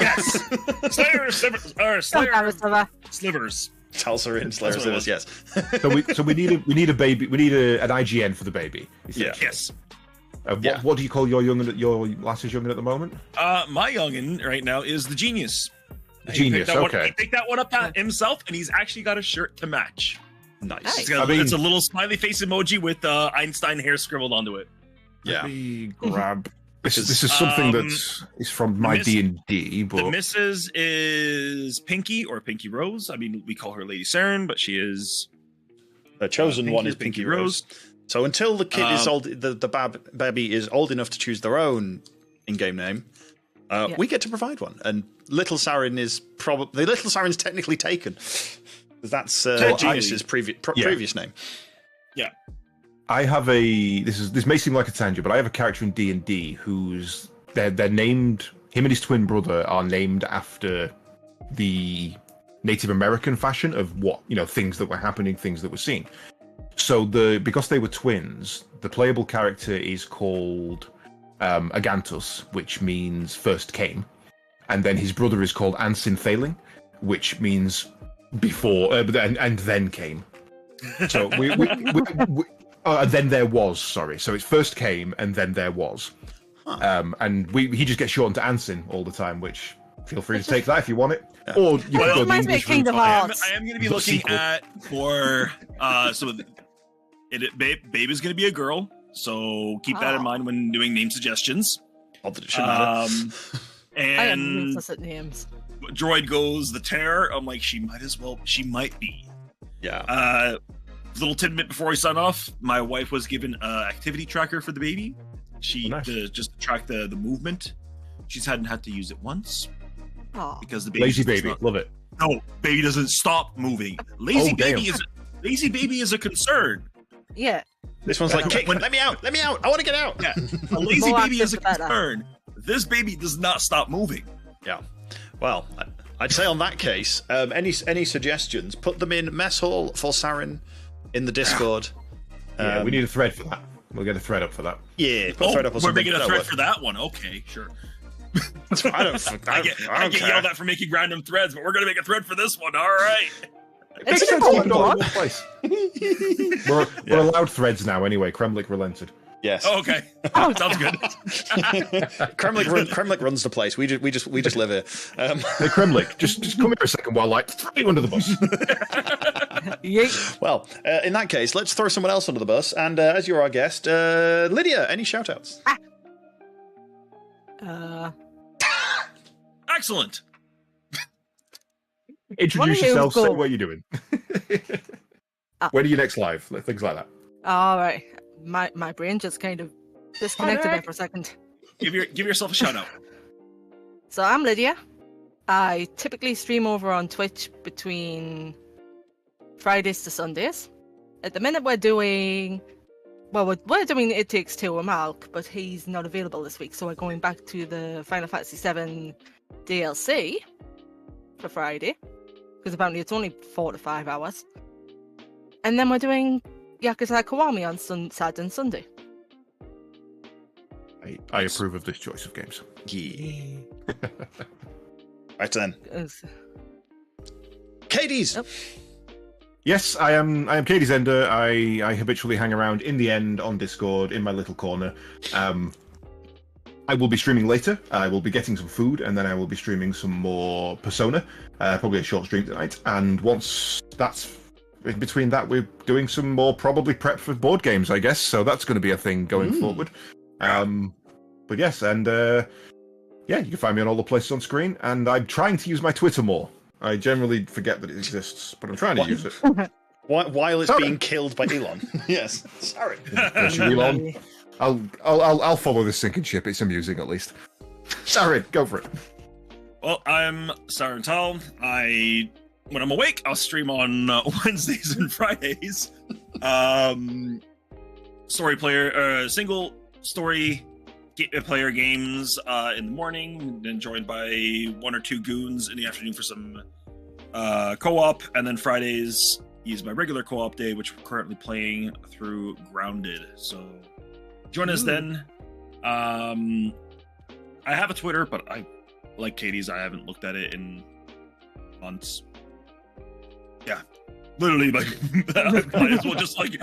Yes. Slivers. Tal Sarin, Slivers, yes. So we need a baby. We need an IGN for the baby. Yeah. Yes. What do you call your lass's youngin at the moment? My youngin right now is the Genius. Genius. Okay. He picked that one up himself, and he's actually got a shirt to match. Nice. It's a little smiley face emoji with Einstein hair scribbled onto it. Yeah. Let me grab. This is something that is from my D&D. But the Mrs. is Pinky or Pinky Rose. I mean, we call her Lady Sarin, but she is the chosen one is Pinky Rose. So until the kid is old, the baby is old enough to choose their own in-game name, we get to provide one. And Little Sarin is probably Little Sarin's technically taken. That's Genius's previous name. Yeah. I have this may seem like a tangent, but I have a character in D&D who's they're named. Him and his twin brother are named after the Native American fashion of things that were happening, things that were seen. So because they were twins, the playable character is called Agantus, which means first came, and then his brother is called Ansin Thailing, which means before and then came. So then there was, sorry. So it's first came and then there was. And he just gets shortened to Ansin all the time, which feel free to take that if you want it. Or you can go the English route. I am going to be looking for Babe is going to be a girl, so keep that in mind when doing name suggestions. Not that it shouldn't matter. I am And useless at names. Droid goes the terror. I'm like, she might be. Yeah. Little tidbit before we sign off. My wife was given an activity tracker for the baby. She Nice. just to track the movement. She hadn't had to use it once Oh, because the baby Lazy does baby, not- love it. No, baby doesn't stop moving. Lazy baby is a concern. yeah. This one's like, kick, let me out, I want to get out. Yeah, a lazy More baby is a active, the better. concern. This baby does not stop moving. Yeah. Well, I'd say on that case, any suggestions, put them in mess hall for Sarin in the Discord. Yeah, we need a thread for that. We'll get a thread up for that. Yeah, put a thread up or we're something. making a That'll thread work. for that one. Okay, sure. I don't I get care. yelled at for making random threads, but we're gonna make a thread for this one. All right. It's Makes a sense, keep it all one. in one place. We're allowed threads now anyway. Kremlik relented. Yes. Oh, okay. Oh, Sounds good. Kremlik runs the place. We just live here. Hey, Kremlik, just come here a second while I throw you under the bus. Yeet. Well, in that case, let's throw someone else under the bus. And as you're our guest, Lydia, any shout-outs? Excellent. Introduce you yourself, say go? what you're doing. When are you next live? Things like that. All right. My brain just kind of disconnected there for a second. Give yourself a shout out. So I'm Lydia. I typically stream over on Twitch between Fridays to Sundays. At the minute we're doing It Takes Two with Malk, but he's not available this week, so we're going back to the Final Fantasy VII DLC for Friday, because apparently it's only 4 to 5 hours. And then we're doing Yakuza Kiwami on Saturday and Sunday. I approve of this choice of games. Yeah. Right then. It's- Caedes! Oh. Yes, I am CaedesEnder. I habitually hang around in the end on Discord in my little corner. I will be streaming later. I will be getting some food, and then I will be streaming some more Persona. Probably a short stream tonight. And once that's in between that, we're doing some more probably prep for board games, I guess. So that's going to be a thing going forward. But yes, and yeah, you can find me on all the places on screen. And I'm trying to use my Twitter more. I generally forget that it exists, but I'm trying to use it. While it's Sorry. being killed by Elon. Yes. Sorry. Bless you, Elon. I'll follow this sinking ship. It's amusing, at least. Sarin, go for it. Well, I'm SarinTal. When I'm awake, I'll stream on Wednesdays and Fridays. Single story player games in the morning, then joined by 1 or 2 goons in the afternoon for some co-op, and then Fridays is my regular co-op day, which we're currently playing through Grounded. So join us then. I have a Twitter, but I like Caedes. I haven't looked at it in months. Yeah, literally, like might as well just like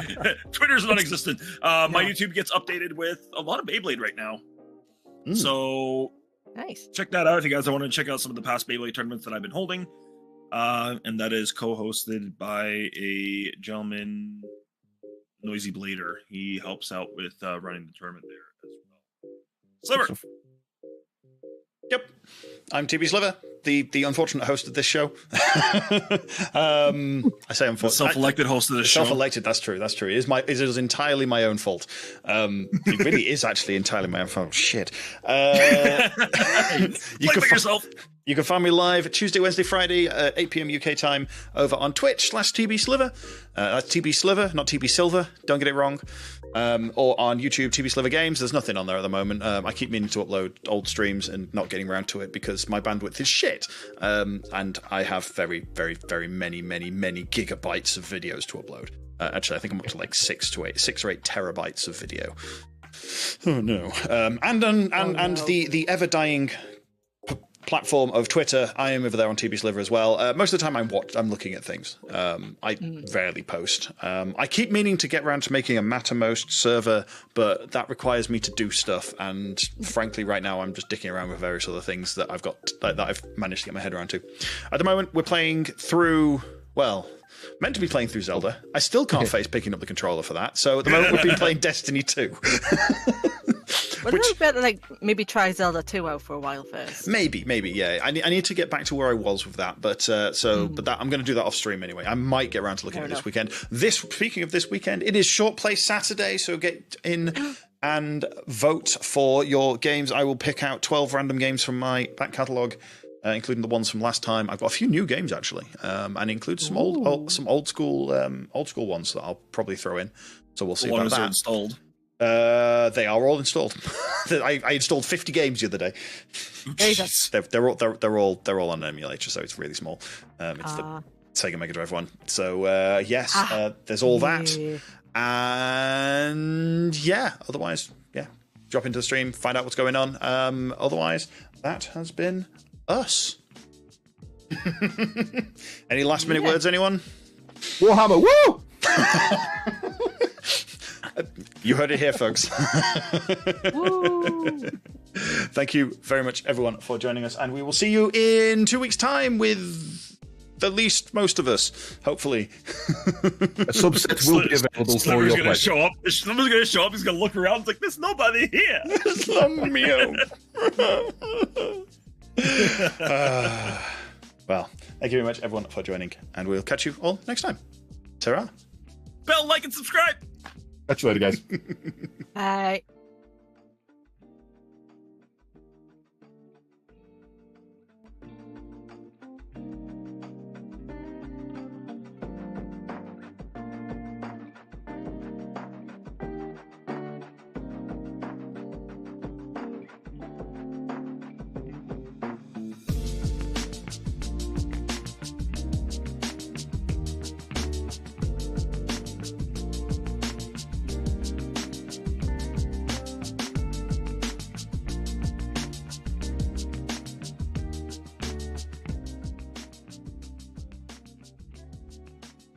Twitter's non-existent. My YouTube gets updated with a lot of Beyblade right now, so Nice. check that out if you guys want to check out some of the past Beyblade tournaments that I've been holding. And that is co-hosted by a gentleman, Noisy Blader. He helps out with running the tournament there as well. Sliver. Yep. I'm TBSliver, the unfortunate host of this show. I say The unfortunate. self-elected host of the show. Self-elected, that's true. That's true. It is entirely my own fault. It really is actually entirely my own fault. Shit. You can yourself. You can find me live Tuesday, Wednesday, Friday at 8 p.m. UK time over on Twitch/TBSliver. That's TBSliver, not TBSilver. Don't get it wrong. Or on YouTube, TBSliver Games. There's nothing on there at the moment. I keep meaning to upload old streams and not getting around to it because my bandwidth is shit. And I have very, very, very many gigabytes of videos to upload. Actually, I think I'm up to like 6 or 8 terabytes of video. Oh no! And the ever dying platform of Twitter. I am over there on TBSliver as well. Most of the time, I'm looking at things. I rarely post. I keep meaning to get around to making a Mattermost server, but that requires me to do stuff. And frankly, right now, I'm just dicking around with various other things that I've got that I've managed to get my head around to. At the moment, we're playing through. Well, meant to be playing through Zelda. I still can't face picking up the controller for that. So at the moment, we've been playing Destiny 2. Well, Which, a bit like maybe try Zelda 2 out for a while first. maybe, yeah. I need to get back to where I was with that, but but that I'm going to do that off stream anyway. I might get around to looking at this weekend. Speaking of this weekend, it is Short Play Saturday, so get in and vote for your games. I will pick out 12 random games from my back catalogue, including the ones from last time. I've got a few new games actually, and include some old school ones that I'll probably throw in. So we'll see about that. Installed. They are all installed. I installed 50 games the other day. Jesus. They're all on an emulator, so it's really small. It's the Sega Mega Drive one. So yes, there's all that, and otherwise, drop into the stream, find out what's going on. Otherwise, that has been us. Any last minute words, anyone? Warhammer, woo! You heard it here, folks. Thank you very much, everyone, for joining us, and we will see you in 2 weeks' time with at least most of us, hopefully. A subset will be available for your pleasure. Show up. Someone's going to show up. He's going to look around. It's like, there's nobody here. There's not me. Well, thank you very much, everyone, for joining, and we'll catch you all next time. Ta-ra. Bell, like, and subscribe. Catch you later, guys. Bye.